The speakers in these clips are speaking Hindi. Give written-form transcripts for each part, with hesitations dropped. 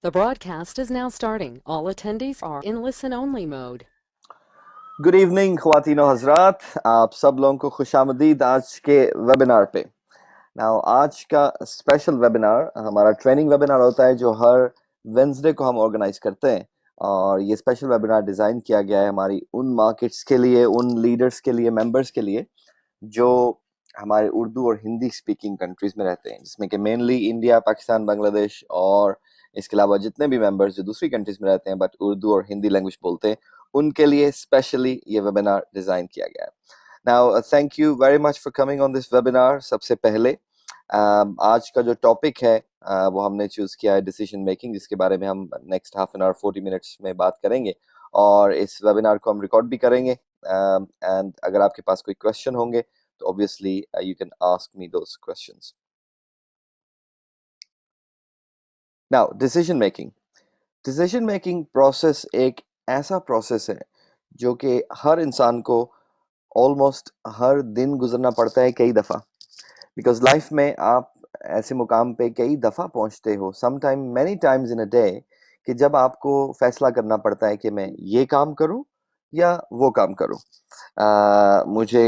The broadcast is now starting. All attendees are in listen-only mode. Good evening ख्वातीनो हजरात, आप सब लोगों को खुशामदीद आज के वेबिनार पे। नाउ आज का स्पेशल वेबिनार हमारा ट्रेनिंग वेबिनार होता है जो हर वेंसडे को हम ऑर्गेनाइज करते हैं। और ये स्पेशल वेबिनार डिज़ाइन किया गया है हमारी उन मार्केट्स के लिए, उन लीडर्स के लिए, मेंबर्स के लिए जो हमारे उर्दू और हिंदी स्पीकिंग कंट्रीज में रहते हैं, जिसमें कि मेनली इंडिया, पाकिस्तान, बांग्लादेश और इसके अलावा जितने भी मेंबर्स जो दूसरी कंट्रीज में रहते हैं बट उर्दू और हिंदी लैंग्वेज बोलते हैं, उनके लिए स्पेशली ये वेबिनार डिजाइन किया गया है। Now thank you very much for coming on this webinar. सबसे पहले आज का जो टॉपिक है वो हमने चूज किया है डिसीजन मेकिंग, जिसके बारे में हम next half an hour 40 minutes में बात करेंगे और इस वेबिनार को हम रिकॉर्ड भी करेंगे। एंड अगर आपके पास कोई क्वेश्चन होंगे तो obviously you can ask me those questions. Now, decision making process एक ऐसा प्रोसेस है जो कि हर इंसान को ऑलमोस्ट हर दिन गुजरना पड़ता है कई दफ़ा, बिकॉज लाइफ में आप ऐसे मुकाम पे कई दफ़ा पहुंचते हो, some time many times in a day, कि जब आपको फैसला करना पड़ता है कि मैं ये काम करूं या वो काम करूं। मुझे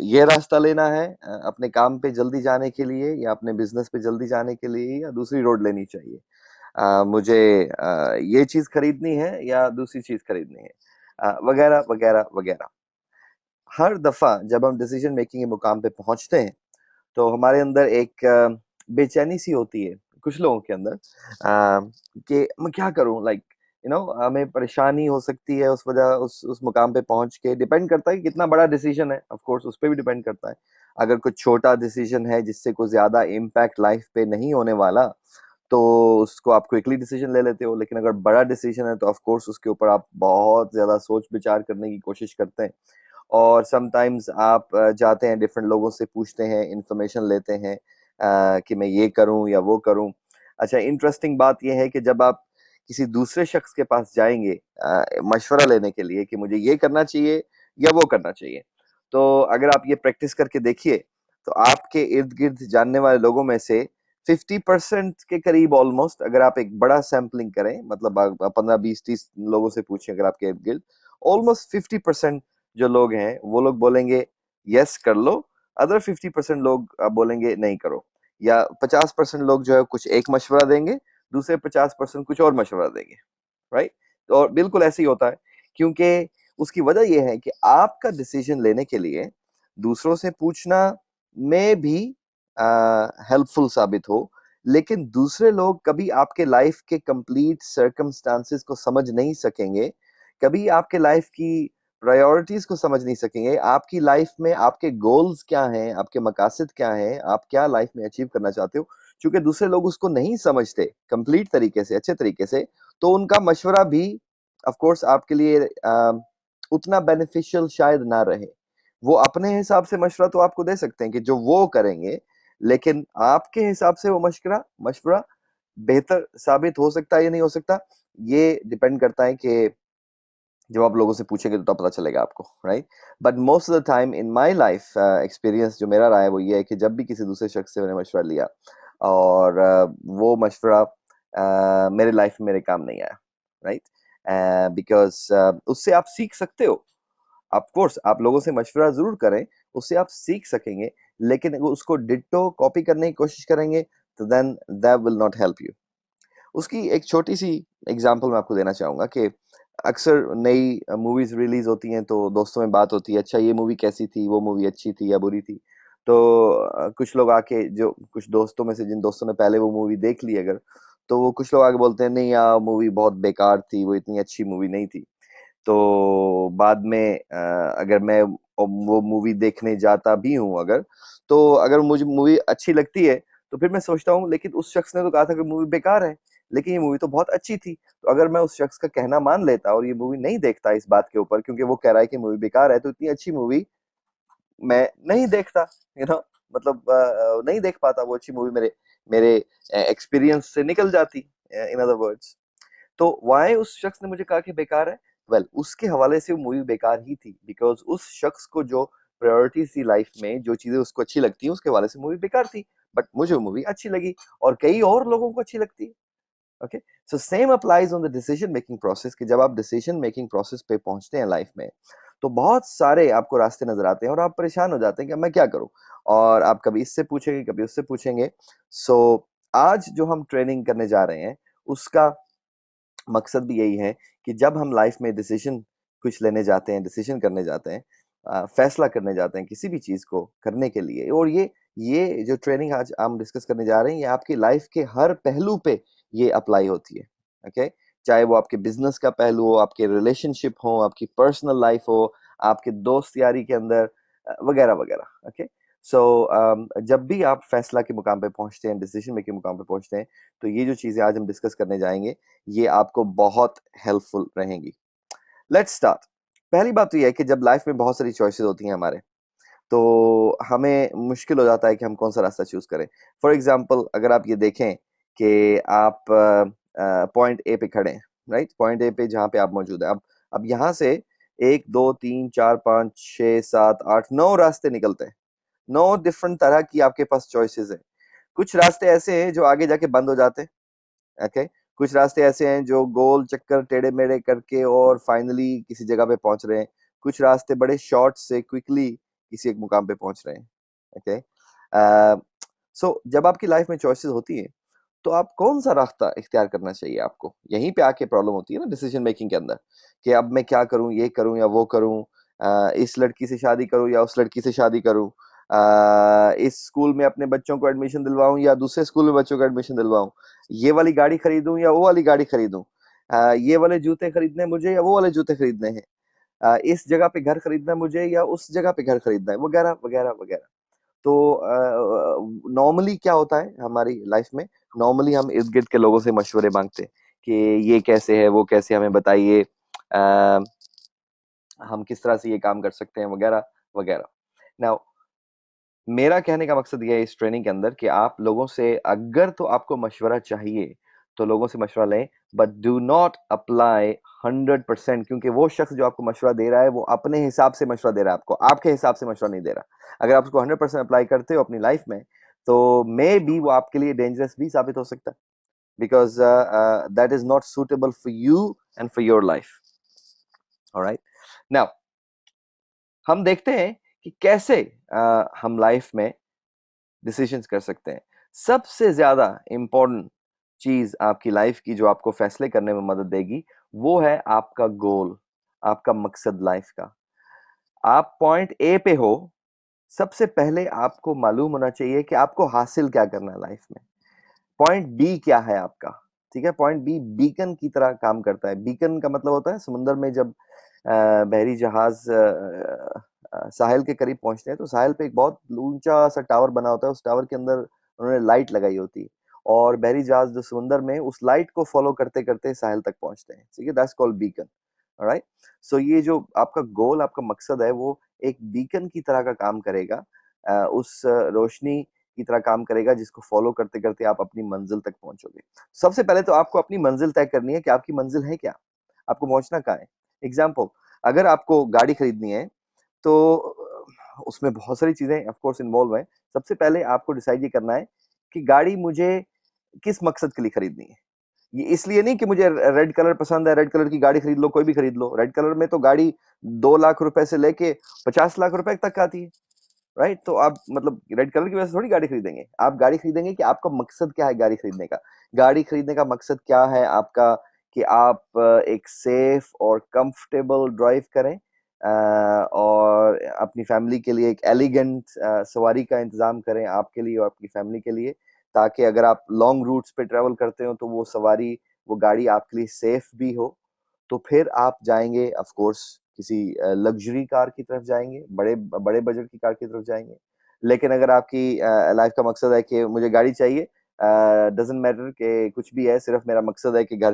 ये रास्ता लेना है अपने काम पे जल्दी जाने के लिए, या अपने बिजनेस पे जल्दी जाने के लिए, या दूसरी रोड लेनी चाहिए। मुझे ये चीज खरीदनी है या दूसरी चीज खरीदनी है, वगैरह वगैरह वगैरह। हर दफा जब हम डिसीजन मेकिंग के मुकाम पे पहुंचते हैं तो हमारे अंदर एक बेचैनी सी होती है कुछ लोगों के अंदर, कि मैं क्या करूं, लाइक हमें परेशानी हो सकती है उस वजह उस मुकाम पे पहुंच के। डिपेंड करता है कि कितना बड़ा डिसीजन है, ऑफ कोर्स उस पर भी डिपेंड करता है। अगर कुछ छोटा डिसीजन है जिससे कोई ज्यादा इम्पैक्ट लाइफ पे नहीं होने वाला तो उसको आप क्विकली डिसीजन ले लेते हो, लेकिन अगर बड़ा डिसीजन है तो ऑफ कोर्स उसके ऊपर आप बहुत ज्यादा सोच विचार करने की कोशिश करते हैं। और समटाइम्स आप जाते हैं, डिफरेंट लोगों से पूछते हैं, इंफॉर्मेशन लेते हैं कि मैं ये करूं या वो करूं। अच्छा, इंटरेस्टिंग बात यह है कि जब आप किसी दूसरे शख्स के पास जाएंगे मशवरा लेने के लिए कि मुझे ये करना चाहिए या वो करना चाहिए, तो अगर आप ये प्रैक्टिस करके देखिए तो आपके इर्द गिर्द जानने वाले लोगों में से 50% के करीब ऑलमोस्ट, अगर आप एक बड़ा सैम्पलिंग करें, मतलब 15 20 30 लोगों से पूछें अगर आपके इर्द गिर्द, ऑलमोस्ट 50% जो लोग हैं वो लोग बोलेंगे यस कर लो, अदर 50% लोग बोलेंगे नहीं करो। या 50% लोग जो है कुछ एक मशवरा देंगे, दूसरे 50% कुछ और मशवरा देंगे, राइट। तो और बिल्कुल ऐसे ही होता है, क्योंकि उसकी वजह यह है कि आपका डिसीजन लेने के लिए दूसरों से पूछना में भी हेल्पफुल साबित हो, लेकिन दूसरे लोग कभी आपके लाइफ के कंप्लीट सर्कमस्टांसेस को समझ नहीं सकेंगे, कभी आपके लाइफ की प्रायोरिटीज को समझ नहीं सकेंगे, आपकी लाइफ में आपके गोल्स क्या हैं, आपके मकासद क्या हैं, आप क्या लाइफ में अचीव करना चाहते हो। क्योंकि दूसरे लोग उसको नहीं समझते कंप्लीट तरीके से, अच्छे तरीके से, तो उनका मशवरा भी ऑफ कोर्स आपके लिए उतना बेनिफिशियल शायद ना रहे। वो अपने हिसाब से मशवरा तो आपको दे सकते हैं कि जो वो करेंगे, लेकिन आपके हिसाब से वो मशवरा मशवरा बेहतर साबित हो सकता है या नहीं हो सकता, ये डिपेंड करता है कि जब आप लोगों से पूछेंगे तो तब पता चलेगा आपको, right. But most of the time in my life experience जो मेरा रहा है वो ये है कि जब भी किसी दूसरे शख्स से मैंने मशवरा लिया और वो मशवरा मेरे लाइफ में मेरे काम नहीं आया, राइट। बिकॉज उससे आप सीख सकते हो, ऑफ कोर्स आप लोगों से मशवरा जरूर करें, उससे आप सीख सकेंगे, लेकिन अगर उसको डिट्टो कॉपी करने की कोशिश करेंगे तो then that will not help you. उसकी एक छोटी सी एग्जांपल मैं आपको देना चाहूंगा कि अक्सर नई मूवीज रिलीज होती हैं तो दोस्तों में बात होती है, अच्छा ये मूवी कैसी थी, वो मूवी अच्छी थी या बुरी थी। तो कुछ लोग आके, जो कुछ दोस्तों में से जिन दोस्तों ने पहले वो मूवी देख ली अगर, तो वो कुछ लोग आके बोलते हैं नहीं यार मूवी बहुत बेकार थी, वो इतनी अच्छी मूवी नहीं थी। तो बाद में अगर मैं वो मूवी देखने जाता भी हूँ अगर, तो अगर मुझे मूवी अच्छी लगती है तो फिर मैं सोचता हूँ लेकिन उस शख्स ने तो कहा था कि मूवी बेकार है, लेकिन ये मूवी तो बहुत अच्छी थी। तो अगर मैं उस शख्स का कहना मान लेता और ये मूवी नहीं देखता इस बात के ऊपर, क्योंकि वो कह रहा है कि मूवी बेकार है, तो इतनी अच्छी मूवी मैं नहीं देखता, मतलब नहीं देख पाता, वो अच्छी मूवी मेरे मेरे एक्सपीरियंस से निकल जाती, इन अदर वर्ड्स। तो वाई उस शख्स ने मुझे कहा कि बेकार है, वेल उसके हवाले से वो मूवी बेकार ही थी, बिकॉज उस शख्स को जो प्रायोरिटी थी लाइफ में, जो चीजें उसको अच्छी लगती हैं उसके हवाले से मूवी बेकार थी। बट मुझे वो मूवी अच्छी लगी और कई और लोगों को अच्छी लगती है, okay, so same applies on the decision making process कि जब आप डिसीजन मेकिंग प्रोसेस पे पहुंचते हैं लाइफ में, तो बहुत सारे आपको रास्ते नजर आते हैं और आप परेशान हो जाते हैं कि अब मैं क्या करूं, और आप कभी इससे पूछेंगे कभी उससे पूछेंगे। सो आज जो हम ट्रेनिंग करने जा रहे हैं उसका मकसद भी यही है कि जब हम लाइफ में डिसीजन कुछ लेने जाते हैं, डिसीजन करने जाते हैं, फैसला करने जाते हैं किसी भी चीज को करने के लिए, और ये जो ट्रेनिंग आज हम डिस्कस करने जा रहे हैं ये आपकी लाइफ के हर पहलू पे ये अप्लाई होती है। ओके, चाहे वो आपके बिजनेस का पहलू हो, आपके रिलेशनशिप हो, आपकी पर्सनल लाइफ हो, आपके दोस्त यारी के अंदर, वगैरह वगैरह। ओके, सो जब भी आप फैसला के मुकाम पे पहुंचते हैं, डिसीजन मेकिंग मुकाम पे पहुंचते हैं, तो ये जो चीजें आज हम डिस्कस करने जाएंगे ये आपको बहुत हेल्पफुल रहेंगी। Let's start. पहली बात तो ये है कि जब लाइफ में बहुत सारी चॉइसेस होती हैं हमारे, तो हमें मुश्किल हो जाता है कि हम कौन सा रास्ता चूज करें। फॉर एग्जाम्पल, अगर आप ये देखें कि आप पॉइंट ए पे खड़े हैं, राइट, पॉइंट ए पे जहाँ पे आप मौजूद हैं, अब यहाँ से 1 2 3 4 5 6 7 8 9 रास्ते निकलते हैं। 9 डिफरेंट तरह की आपके पास चॉइसेस हैं। कुछ रास्ते ऐसे हैं जो आगे जाके बंद हो जाते हैं। ओके, कुछ रास्ते ऐसे हैं जो गोल चक्कर टेढ़े मेढ़े करके और फाइनली किसी जगह पे पहुंच रहे हैं। कुछ रास्ते बड़े शॉर्ट से क्विकली किसी एक मुकाम पे पहुंच रहे हैं। ओके, सो जब आपकी लाइफ में चॉइसेस होती हैं, तो आप कौन सा रास्ता इख्तियार करना चाहिए आपको, यहीं पे आके प्रॉब्लम होती है ना डिसीजन मेकिंग के अंदर, कि अब मैं क्या करूं, ये करूं या वो करूं, इस लड़की से शादी करूं या उस लड़की से शादी करूं, इस स्कूल में अपने बच्चों को एडमिशन दिलवाऊं या दूसरे स्कूल में बच्चों को एडमिशन दिलवाऊं, ये वाली गाड़ी खरीदूं या वो वाली गाड़ी खरीदूं, ये वाले जूते खरीदने हैं मुझे या वो वाले जूते खरीदने हैं, इस जगह पे घर खरीदना है मुझे या उस जगह पे घर खरीदना है, वगैरह वगैरह वगैरह। तो नॉर्मली क्या होता है हमारी लाइफ में, नॉर्मली हम इर्द गिर्द के लोगों से मशवरे मांगते हैं कि ये कैसे है, वो कैसे, हमें बताइए, हम किस तरह से ये काम कर सकते हैं, वगैरह वगैरह। नाउ मेरा कहने का मकसद ये है इस ट्रेनिंग के अंदर कि आप लोगों से, अगर तो आपको मशवरा चाहिए तो लोगों से मशवरा लें, बट डू नॉट अप्लाई 100%, क्योंकि वो शख्स जो आपको मशवरा दे रहा है वो अपने हिसाब से मशवरा दे रहा है आपको, आपके हिसाब से मशवरा नहीं दे रहा। अगर आप उसको 100% अप्लाई करते हो अपनी लाइफ में, तो मे बी वो आपके लिए डेंजरस भी साबित हो सकता है, because that is not suitable for you and for your life. Alright, now हम देखते हैं कि कैसे हम लाइफ में डिसीजंस कर सकते हैं। सबसे ज्यादा इंपॉर्टेंट चीज आपकी लाइफ की जो आपको फैसले करने में मदद देगी, वो है आपका गोल, आपका मकसद लाइफ का। आप पॉइंट ए पे हो, सबसे पहले आपको मालूम होना चाहिए कि आपको हासिल क्या करना है लाइफ में। पॉइंट बी क्या है आपका, ठीक है। पॉइंट बी बीकन की तरह काम करता है। बीकन का मतलब होता है समुद्र में जब बहरी जहाज साहिल के करीब पहुंचते हैं, तो साहिल पे एक बहुत ऊंचा सा टावर बना होता है, उस टावर के अंदर उन्होंने लाइट लगाई होती है, और बहरी जहाज जो समुद्र में उस लाइट को फॉलो करते करते साहिल तक पहुंचते हैं, ठीक है। That's called beacon. ऑलराइट, सो ये जो आपका गोल, आपका मकसद है, वो एक बीकन की तरह का काम करेगा, उस रोशनी की तरह काम करेगा जिसको फॉलो करते करते आप अपनी मंजिल तक पहुंचोगे। सबसे पहले तो आपको अपनी मंजिल तय करनी है कि आपकी मंजिल है क्या, आपको पहुंचना कहाँ है। एग्जाम्पल, अगर आपको गाड़ी खरीदनी है, तो उसमें बहुत सारी चीजें ऑफ कोर्स इन्वॉल्व हैं। सबसे पहले आपको डिसाइड ये करना है कि गाड़ी मुझे किस मकसद के लिए खरीदनी है। ये इसलिए नहीं कि मुझे रेड कलर पसंद है, रेड कलर की गाड़ी खरीद लो, कोई भी खरीद लो। रेड कलर में तो गाड़ी 2 लाख रुपए से लेके 50 लाख रुपए तक आती है, राइट। तो आप मतलब रेड कलर की वजह से थोड़ी गाड़ी खरीदेंगे। आप गाड़ी खरीदेंगे कि आपका मकसद क्या है गाड़ी खरीदने का। गाड़ी खरीदने का मकसद क्या है आपका, कि आप एक सेफ और कंफर्टेबल ड्राइव करें, और अपनी फैमिली के लिए एक एलिगेंट सवारी का इंतजाम करें, आपके लिए और आपकी फैमिली के लिए, ताकि अगर आप लॉन्ग रूट्स पे ट्रेवल करते हो तो वो सवारी, वो गाड़ी आपके लिए सेफ भी हो। तो फिर आप जाएंगे ऑफ कोर्स किसी लग्जरी कार की तरफ जाएंगे, बड़े बड़े बजट की कार की तरफ जाएंगे। लेकिन अगर आपकी लाइफ का मकसद है कि मुझे गाड़ी चाहिए, डजेंट मैटर कि कुछ भी है, सिर्फ मेरा मकसद है कि घर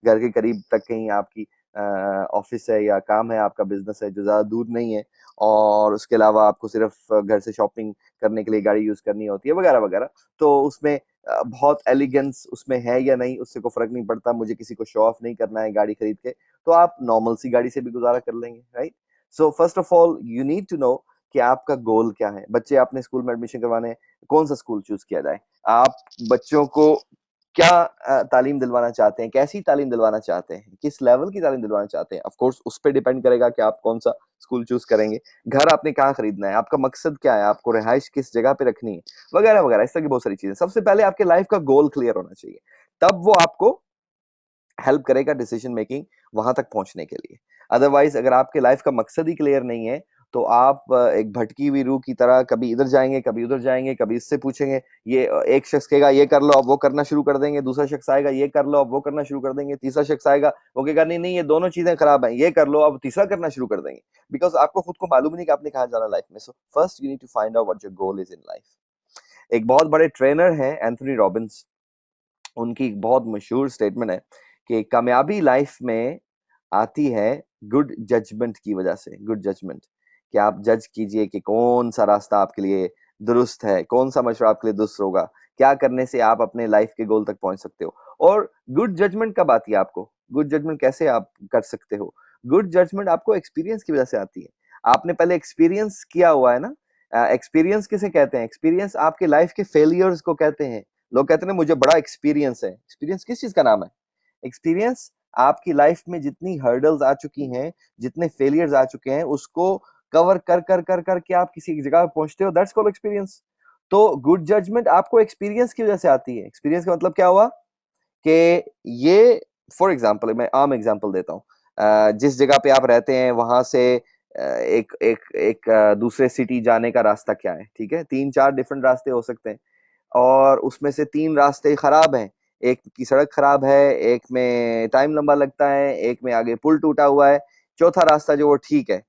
के करीब तक कहीं आपकी ऑफिस है या काम है, आपका बिजनेस है जो ज्यादा दूर नहीं है, और उसके अलावा आपको सिर्फ घर से शॉपिंग करने के लिए गाड़ी यूज करनी होती है, वगैरह वगैरह। तो उसमें बहुत एलिगेंस उसमें है या नहीं, उससे कोई फर्क नहीं पड़ता, मुझे किसी को शो ऑफ नहीं करना है गाड़ी खरीद के, तो आप नॉर्मल सी गाड़ी से भी गुजारा कर लेंगे, right. So first of all you need to know कि आपका गोल क्या है। बच्चे आपने स्कूल में एडमिशन करवाने हैं, कौन सा स्कूल चूज किया जाए। आप बच्चों को क्या तालीम दिलवाना चाहते हैं, कैसी तालीम दिलवाना चाहते हैं, किस लेवल की तालीम दिलवाना चाहते हैं। ऑफ कोर्स उस पे डिपेंड करेगा कि आप कौन सा स्कूल चूज करेंगे, घर आपने कहाँ खरीदना है, आपका मकसद क्या है, आपको रिहाइश किस जगह पे रखनी है, वगैरह वगैरह, इस तरह की बहुत सारी चीजें। सबसे पहले आपके लाइफ का गोल क्लियर होना चाहिए, तब वो आपको हेल्प करेगा डिसीजन मेकिंग वहां तक पहुंचने के लिए। अदरवाइज अगर आपके लाइफ का मकसद ही क्लियर नहीं है, तो आप एक भटकी हुई रूह की तरह कभी इधर जाएंगे, कभी उधर जाएंगे, कभी इससे पूछेंगे, ये एक शख्स कहेगा ये कर लो, अब वो करना शुरू कर देंगे, दूसरा शख्स आएगा ये कर लो, अब वो करना शुरू कर देंगे, तीसरा शख्स आएगा वो कहेगा नहीं नहीं ये दोनों चीजें खराब हैं, ये कर लो, अब तीसरा करना शुरू कर देंगे। बिकॉज आपको खुद को मालूम नहीं कि आपने कहाँ जाना लाइफ में। So first you need to find out what your goal is in life. एक बहुत बड़े ट्रेनर हैं एंथनी रॉबिन्स, उनकी एक बहुत मशहूर स्टेटमेंट है कि कामयाबी लाइफ में आती है गुड जजमेंट की वजह से। गुड जजमेंट, कि आप जज कीजिए कि कौन सा रास्ता आपके लिए दुरुस्त है, कौन सा मशवरा आपके लिए दुरुस्त होगा, क्या करने से आप अपने लाइफ के गोल तक पहुंच सकते हो। और गुड जजमेंट कब आती है आपको, गुड जजमेंट कैसे आप कर सकते हो? गुड जजमेंट आपको एक्सपीरियंस की वजह से आती है। आपने पहले एक्सपीरियंस किया हुआ है ना। एक्सपीरियंस किसे कहते हैं? एक्सपीरियंस आपके लाइफ के फेलियर्स को कहते हैं। लोग कहते हैं ना मुझे बड़ा एक्सपीरियंस है। एक्सपीरियंस किस चीज का नाम है? एक्सपीरियंस आपकी लाइफ में जितनी हर्डल्स आ चुकी हैं, जितने फेलियर्स आ चुके हैं, उसको कवर कर कर कर कर के आप किसी एक जगह पे पहुंचते हो, दैट्स कॉल्ड एक्सपीरियंस। तो गुड जजमेंट आपको एक्सपीरियंस की वजह से आती है। एक्सपीरियंस का मतलब क्या हुआ कि ये, फॉर एग्जांपल मैं आम एग्जांपल देता हूँ, जिस जगह पे आप रहते हैं वहां से एक एक एक दूसरे सिटी जाने का रास्ता क्या है, ठीक है, तीन चार डिफरेंट रास्ते हो सकते हैं, और उसमें से तीन रास्ते खराब हैं। एक की सड़क खराब है, एक में टाइम लंबा लगता है, एक में आगे पुल टूटा हुआ है, चौथा रास्ता जो वो ठीक है।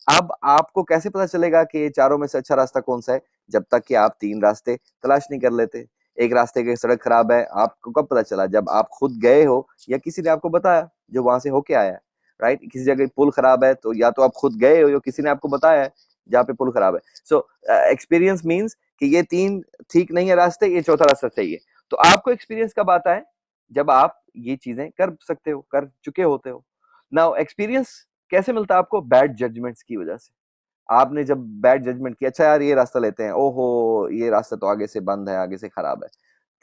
अब आपको कैसे पता चलेगा कि ये चारों में से अच्छा रास्ता कौन सा है? जब तक कि आप तीन रास्ते तलाश नहीं कर लेते। एक रास्ते की सड़क खराब है, आपको कब पता चला? जब आप खुद गए हो या किसी ने आपको बताया जो वहां से होके आया है। राइट, किसी जगह पुल खराब है तो या तो आप खुद गए हो या किसी ने आपको बताया है जहाँ पे पुल खराब है। सो एक्सपीरियंस मीन्स कि ये तीन ठीक नहीं है रास्ते, ये चौथा रास्ता चाहिए। तो आपको एक्सपीरियंस कब आता है? जब आप ये चीजें कर सकते हो, कर चुके होते हो। नाउ एक्सपीरियंस कैसे मिलता है आपको? बैड जजमेंट्स की वजह से। आपने जब बैड जजमेंट किया, अच्छा यार ये रास्ता लेते हैं, ओहो ये रास्ता तो आगे से बंद है, आगे से खराब है,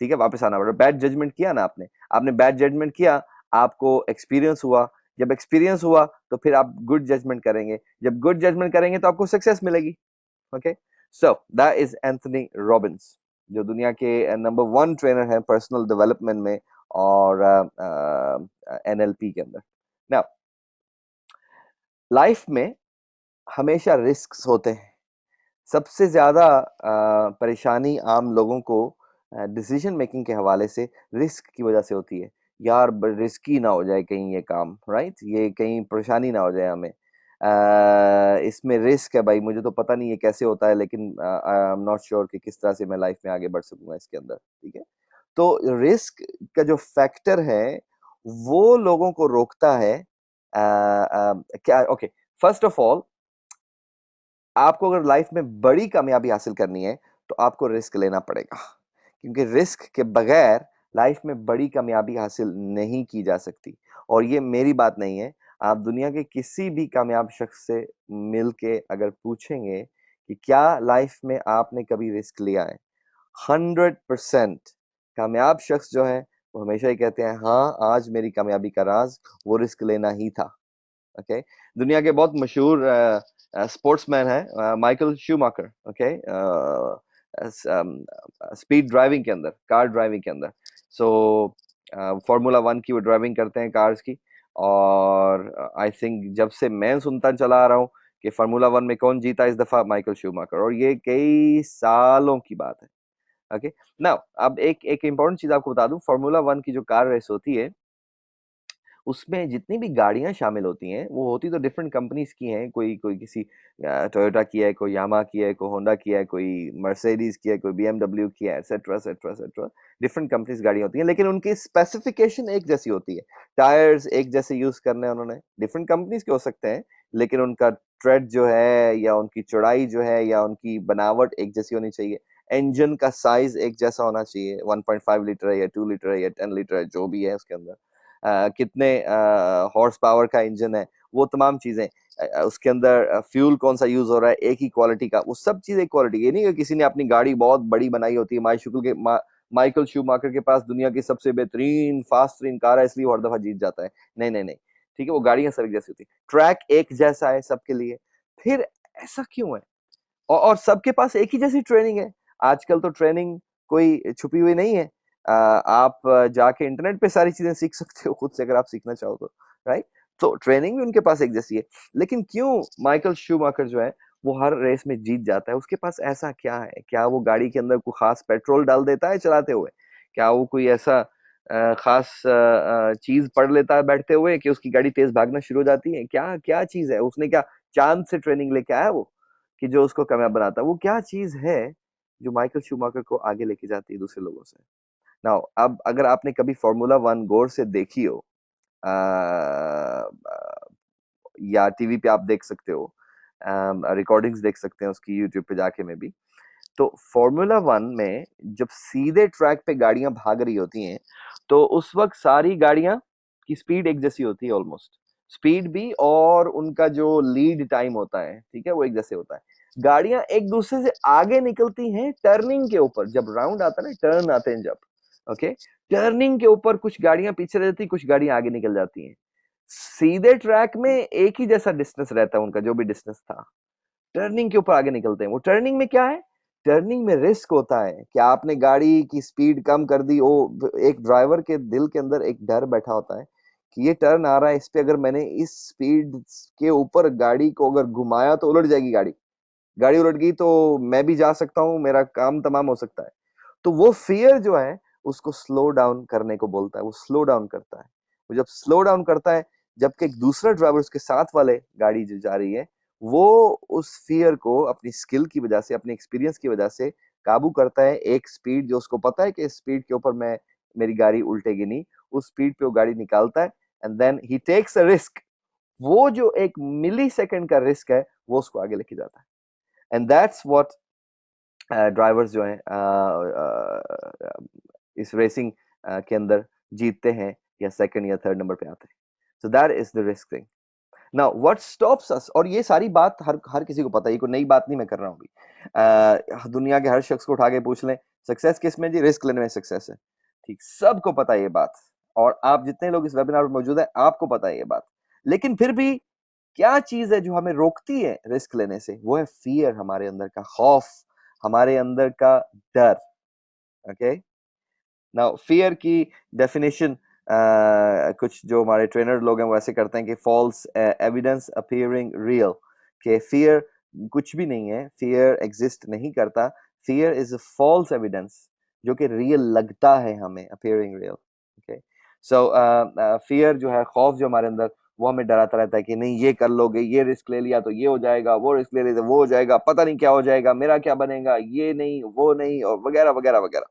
ठीक है वापस आना पड़ा। बैड जजमेंट किया ना आपने, आपने बैड जजमेंट किया, आपको एक्सपीरियंस हुआ। जब एक्सपीरियंस हुआ तो फिर आप गुड जजमेंट करेंगे, जब गुड जजमेंट करेंगे तो आपको सक्सेस मिलेगी। Okay, so that is Anthony Robbins, जो दुनिया के नंबर वन ट्रेनर है पर्सनल डेवलपमेंट में और एनएलपी के अंदर। नाउ लाइफ में हमेशा रिस्क्स होते हैं। सबसे ज्यादा परेशानी आम लोगों को डिसीजन मेकिंग के हवाले से रिस्क की वजह से होती है। यार रिस्की ना हो जाए कहीं ये काम, राइट, ये कहीं परेशानी ना हो जाए हमें। इसमें रिस्क है भाई, मुझे तो पता नहीं ये कैसे होता है, लेकिन आई एम नॉट श्योर कि किस तरह से मैं लाइफ में आगे बढ़ सकूंगा इसके अंदर, ठीक है। तो रिस्क का जो फैक्टर है वो लोगों को रोकता है। क्या, ओके, फर्स्ट ऑफ ऑल आपको अगर लाइफ में बड़ी कामयाबी हासिल करनी है तो आपको रिस्क लेना पड़ेगा, क्योंकि रिस्क के बगैर लाइफ में बड़ी कामयाबी हासिल नहीं की जा सकती। और ये मेरी बात नहीं है, आप दुनिया के किसी भी कामयाब शख्स से मिल के अगर पूछेंगे कि क्या लाइफ में आपने कभी रिस्क लिया है, 100% कामयाब शख्स जो है वो हमेशा ही कहते हैं हाँ, आज मेरी कामयाबी का राज वो रिस्क लेना ही था। ओके, दुनिया के बहुत मशहूर स्पोर्ट्समैन है Michael Schumacher. Okay, speed driving के अंदर, कार ड्राइविंग के अंदर, सो फार्मूला वन की वो ड्राइविंग करते हैं कार्स की। और आई थिंक जब से मैं सुनता चला आ रहा हूँ कि फार्मूला वन में कौन जीता इस दफा, माइकल शूमाकर, और ये कई सालों की बात है। ओके, नाउ अब एक एक इंपॉर्टेंट चीज आपको बता दूं, फार्मूला वन की जो कार रेस होती है उसमें जितनी भी गाड़ियां शामिल होती हैं वो होती तो डिफरेंट कंपनीज की हैं। कोई कोई किसी टोयोटा की है, कोई यामा की है, कोई होंडा की है, कोई मर्सिडीज की है, कोई बीएमडब्ल्यू की है, etcetera etcetera etcetera. Different companies गाड़ियां होती हैं, लेकिन उनकी स्पेसिफिकेशन एक जैसी होती है। टायर्स एक जैसे यूज करने हैं उन्होंने, डिफरेंट कंपनीज के हो सकते हैं, लेकिन उनका ट्रेड जो है या उनकी चौड़ाई जो है या उनकी बनावट एक जैसी होनी चाहिए। इंजन का साइज एक जैसा होना चाहिए, 1.5 लीटर है या 2 लीटर है या 10 लीटर है, जो भी है उसके अंदर कितने हॉर्स पावर का इंजन है, वो तमाम चीजें, उसके अंदर फ्यूल कौन सा यूज हो रहा है, एक ही क्वालिटी का, वो सब चीज एक क्वालिटी। ये नहीं कि किसी ने अपनी गाड़ी बहुत बड़ी बनाई होती है, माइकल शूमाकर के पास दुनिया की सबसे बेहतरीन फास्ट तरीन कार है इसलिए वो हर दफा जीत जाता है। नहीं नहीं नहीं, ठीक है, वो गाड़ियां सब एक जैसी होती है, ट्रैक एक जैसा है सबके लिए। फिर ऐसा क्यों है? और सबके पास एक ही जैसी ट्रेनिंग है। आजकल तो ट्रेनिंग कोई छुपी हुई नहीं है। आप जाके इंटरनेट पे सारी चीजें सीख सकते हो खुद से अगर आप सीखना चाहो तो, राइट? तो ट्रेनिंग भी उनके पास एक जैसी है। लेकिन क्यों माइकल शूमाकर जो है वो हर रेस में जीत जाता है? उसके पास ऐसा क्या है? क्या वो गाड़ी के अंदर कोई खास पेट्रोल डाल देता है चलाते हुए? क्या वो कोई ऐसा खास चीज पढ़ लेता है बैठते हुए कि उसकी गाड़ी तेज भागना शुरू हो जाती है? क्या क्या चीज है? उसने क्या चांद से ट्रेनिंग लेके आया वो कि जो उसको कामयाब बनाता है? वो क्या चीज है जो माइकल शूमाकर को आगे लेके जाती है दूसरे लोगों से? नाउ अब अगर आपने कभी फार्मूला वन गौर से देखी हो, या टीवी पे आप देख सकते हो, रिकॉर्डिंग्स देख सकते हैं उसकी यूट्यूब पे जाके में भी, तो फार्मूला वन में जब सीधे ट्रैक पे गाड़ियां भाग रही होती हैं तो उस वक्त सारी गाड़ियां की स्पीड एक जैसी होती है ऑलमोस्ट। स्पीड भी और उनका जो लीड टाइम होता है, ठीक है, वो एक जैसे होता है। गाड़ियां एक दूसरे से आगे निकलती हैं टर्निंग के ऊपर, जब राउंड आता है ना, टर्न आते हैं जब, ओके, टर्निंग के ऊपर कुछ गाड़ियां पीछे रह जाती, कुछ गाड़ियां आगे निकल जाती हैं। सीधे ट्रैक में एक ही जैसा डिस्टेंस रहता है उनका, जो भी डिस्टेंस था। टर्निंग के ऊपर आगे निकलते हैं। वो टर्निंग में क्या है? टर्निंग में रिस्क होता है कि आपने गाड़ी की स्पीड कम कर दी, वो एक ड्राइवर के दिल के अंदर एक डर बैठा होता है कि ये टर्न आ रहा है, इस पे अगर मैंने इस स्पीड के ऊपर गाड़ी को अगर घुमाया तो उलट जाएगी गाड़ी। गाड़ी उलट गई तो मैं भी जा सकता हूँ, मेरा काम तमाम हो सकता है। तो वो फियर जो है उसको स्लो डाउन करने को बोलता है। वो स्लो डाउन करता है। वो जब स्लो डाउन करता है, जबकि एक दूसरा ड्राइवर उसके साथ वाले गाड़ी जो जा रही है, वो उस फियर को अपनी स्किल की वजह से, अपने एक्सपीरियंस की वजह से काबू करता है। एक स्पीड जो उसको पता है कि इस स्पीड के ऊपर मैं मेरी गाड़ी उल्टेगी नहीं, उस स्पीड पे वो गाड़ी निकालता है। And then he takes a risk. वो जो एक मिली सेकेंड का रिस्क है वो उसको आगे लेके जाता है। एंड दैट्स व्हाट ड्राइवर्स जो हैं इस रेसिंग के अंदर जीतते हैं या सेकंड या थर्ड नंबर पे आते हैं। So that is the risk thing. Now what stops us, और ये सारी बात हर हर किसी को पता है, ये कोई नई बात नहीं मैं कर रहा हूँ अभी। दुनिया के हर शख्स को उठा के पूछ लें सक्सेस किस में जी, रिस्क लेने में सक्सेस है। ठीक, सबको पता है ये बात। और आप जितने लोग इस वेबिनार में मौजूद है आपको पता है ये बात। लेकिन फिर भी क्या चीज है जो हमें रोकती है रिस्क लेने से? वो है फियर, हमारे अंदर का खौफ, हमारे अंदर का डर। ओके, नाउ फियर की डेफिनेशन कुछ जो हमारे ट्रेनर लोग हैं वो ऐसे करते हैं कि फॉल्स एविडेंस अपीयरिंग रियल, कि फियर कुछ भी नहीं है, फियर एग्जिस्ट नहीं करता। Fear is a false evidence जो कि रियल लगता है हमें, appearing real. Okay, so fear जो है, खौफ जो हमारे अंदर, वो हमें डराता रहता है कि नहीं ये कर लोगे, ये रिस्क ले लिया तो ये हो जाएगा, वो रिस्क ले लिया तो वो हो जाएगा, पता नहीं क्या हो जाएगा, मेरा क्या बनेगा, ये नहीं वो नहीं, और वगैरह वगैरह वगैरह।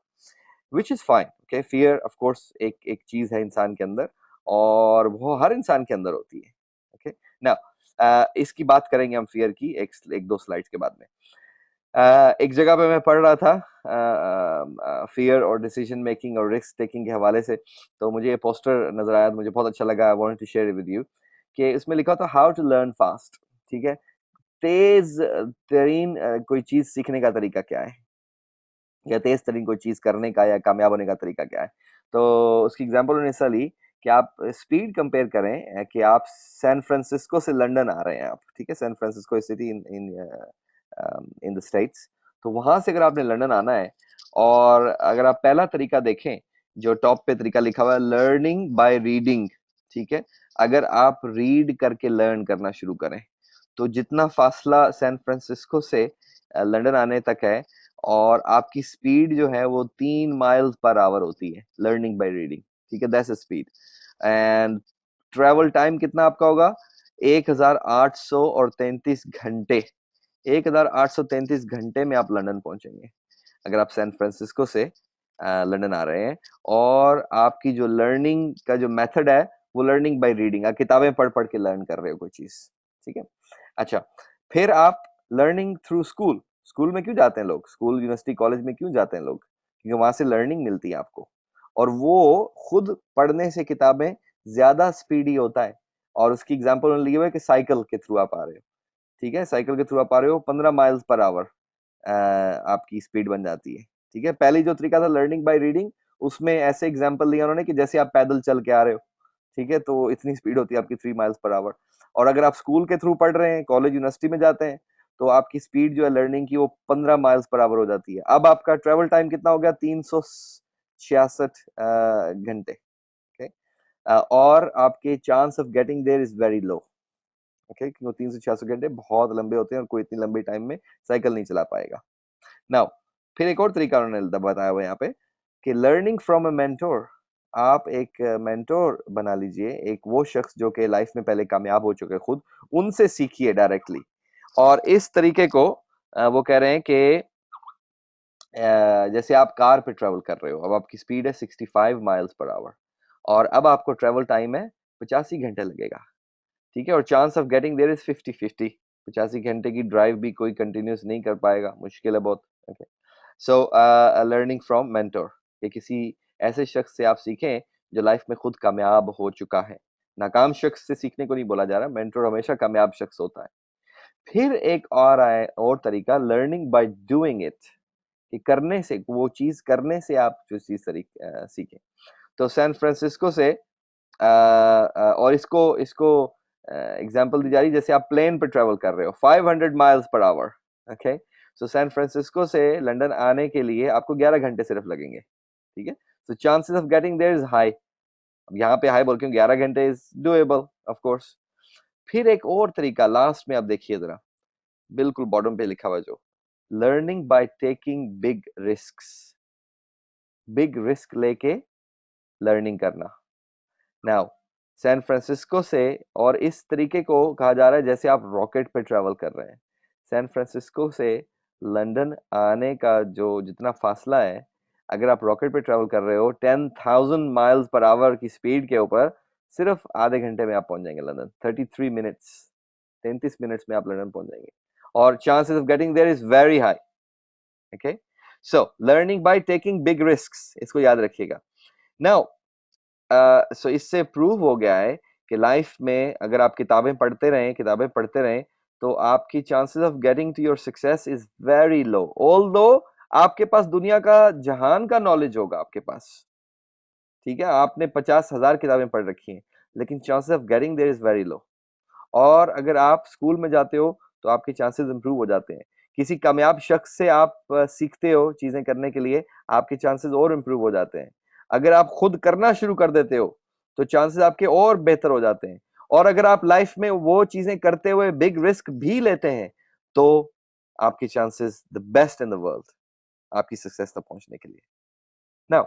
Which is fine, okay, fear of course एक एक चीज है इंसान के अंदर, और वो हर इंसान के अंदर होती है। ओके, नाउ इसकी बात करेंगे हम फियर की एक दो स्लाइड्स के बाद में। एक जगह पे मैं पढ़ रहा था फियर और डिसीजन मेकिंग और रिस्क टेकिंग के हवाले से, तो मुझे ये पोस्टर नजर आया, मुझे बहुत अच्छा लगा, I wanted to share with you. कि इसमें लिखा था हाउ टू लर्न फास्ट। ठीक है, तेज तरीन कोई चीज सीखने का तरीका क्या है, या तेज तरीन कोई चीज करने का या कामयाब होने का तरीका क्या है? तो उसकी एग्जांपल उन्होंने ऐसा ली कि आप स्पीड कंपेयर करें, कि आप सैन फ्रांसिस्को से लंदन आ रहे हैं आप, ठीक है, San Francisco city in in in the States. तो वहां से अगर आपने लंदन आना है, और अगर आप पहला तरीका देखें जो टॉप पे तरीका लिखा हुआ है, लर्निंग बाय रीडिंग, ठीक है, अगर आप रीड करके लर्न करना शुरू करें तो जितना फासला सैन फ्रांसिस्को से लंदन आने तक है, और आपकी स्पीड जो है वो 3 माइल्स पर आवर होती है लर्निंग बाय रीडिंग। ठीक है, that's speed. And travel time कितना आपका होगा? 1833 घंटे। 1833 घंटे में आप लंदन पहुंचेंगे अगर आप सैन फ्रांसिस्को से लंदन आ रहे हैं। और आपकी जो लर्निंग का जो मेथड है वो लर्निंग बाय रीडिंग, आप किताबें पढ़ पढ़ के लर्न कर रहे हो कोई चीज। ठीक है, अच्छा, फिर आप लर्निंग थ्रू स्कूल। स्कूल में क्यों जाते हैं लोग? स्कूल यूनिवर्सिटी कॉलेज में क्यों जाते हैं लोग? क्योंकि वहां से लर्निंग मिलती है आपको, और वो खुद पढ़ने से किताबें ज्यादा स्पीडी होता है। और उसकी एग्जाम्पल उन्होंने ली हुई है कि साइकिल के थ्रू आप आ रहे हो। ठीक है, साइकिल के थ्रू आप आ रहे हो, 15 माइल्स पर आवर आपकी स्पीड बन जाती है। ठीक है, पहले जो तरीका था लर्निंग बाय रीडिंग, उसमें ऐसे एग्जांपल दिया उन्होंने कि जैसे आप पैदल चल के आ रहे हो, ठीक है, तो इतनी स्पीड होती है आपकी 3 माइल्स पर आवर। और अगर आप स्कूल के थ्रू पढ़ रहे हैं, कॉलेज यूनिवर्सिटी में जाते हैं, तो आपकी स्पीड जो है लर्निंग की वो 15 माइल्स पर आवर हो जाती है। अब आपका ट्रेवल टाइम कितना हो गया, 366 घंटे। ओके, और आपके chance of getting there is very low. Okay, क्योंकि 366 घंटे बहुत लंबे होते हैं और कोई इतनी लंबे टाइम में साइकिल नहीं चला पाएगा। नाउ फिर एक और तरीका उन्होंने बताया हुआ यहाँ पे कि लर्निंग फ्रॉम अ मेंटोर। आप एक मेंटोर बना लीजिए, एक वो शख्स जो कि लाइफ में पहले कामयाब हो चुके खुद, उनसे सीखिए डायरेक्टली। और इस तरीके को वो कह रहे हैं कि जैसे आप कार पे ट्रेवल कर रहे हो, अब आपकी स्पीड है 65 माइल्स पर आवर और अब आपको ट्रेवल टाइम है 85 घंटे लगेगा, ठीक है, और chance of getting there is 50-50। 85 घंटे की ड्राइव भी कोई कंटिन्यूस नहीं कर पाएगा, मुश्किल है बहुत। Okay, so learning from mentor, ये किसी ऐसे शख्स से आप सीखें जो लाइफ में खुद कामयाब हो चुका है। नाकाम शख्स से सीखने को नहीं बोला जा रहा, मेंटोर हमेशा कामयाब शख्स होता है। फिर एक और आए और तरीका, लर्निंग बाय डूइंग इट, कि करने से, वो चीज करने से आप जो चीज सीखें। तो सैन फ्रांसिस्को से और इसको इसको एग्जांपल दी जा रही है, जैसे आप प्लेन पर ट्रेवल कर रहे हो 500 माइल्स पर आवर। ओके, सो सैन फ्रांसिस्को से लंदन आने के लिए आपको 11 घंटे सिर्फ लगेंगे, ठीक है, so chances of getting there is high. अब यहाँ पे हाई बोल क्यों, 11 घंटे इज डूएबल ऑफ कोर्स। फिर एक और तरीका लास्ट में आप देखिए जरा, बिल्कुल बॉटम पे लिखा हुआ जो, learning by taking big risks. Big risk लेके लर्निंग करना। नाउ सैन फ्रांसिस्को से, और इस तरीके को कहा जा रहा है जैसे आप रॉकेट पे ट्रेवल कर रहे हैं। सैन फ्रांसिस्को से लंदन आने का जो जितना फासला है, अगर आप रॉकेट पे ट्रेवल कर रहे हो 10,000 माइल्स पर आवर की स्पीड के ऊपर, सिर्फ आधे घंटे में आप पहुंच जाएंगे लंदन। 33 मिनट्स, 33 मिनट्स में आप लंदन पहुंच जाएंगे, और chances of getting there is very high. Okay, so learning by taking big risks, इसको याद रखिएगा। नाउ सो इससे प्रूव हो गया है कि लाइफ में अगर आप किताबें पढ़ते रहें, तो आपकी chances of getting to your success is very low. Although आपके पास दुनिया का जहान का नॉलेज होगा आपके पास, ठीक है, आपने 50,000 किताबें पढ़ रखी हैं, लेकिन chances of getting there is very low. और अगर आप स्कूल में जाते हो तो आपके चांसेस इंप्रूव हो जाते हैं। किसी कामयाब शख्स से आप सीखते हो चीजें करने के लिए, आपके चांसेस और इंप्रूव हो जाते हैं। अगर आप खुद करना शुरू कर देते हो तो चांसेस आपके और बेहतर हो जाते हैं। और अगर आप लाइफ में वो चीजें करते हुए बिग रिस्क भी लेते हैं, तो आपकी chances the best in the world आपकी सक्सेस तक पहुंचने के लिए। नाउ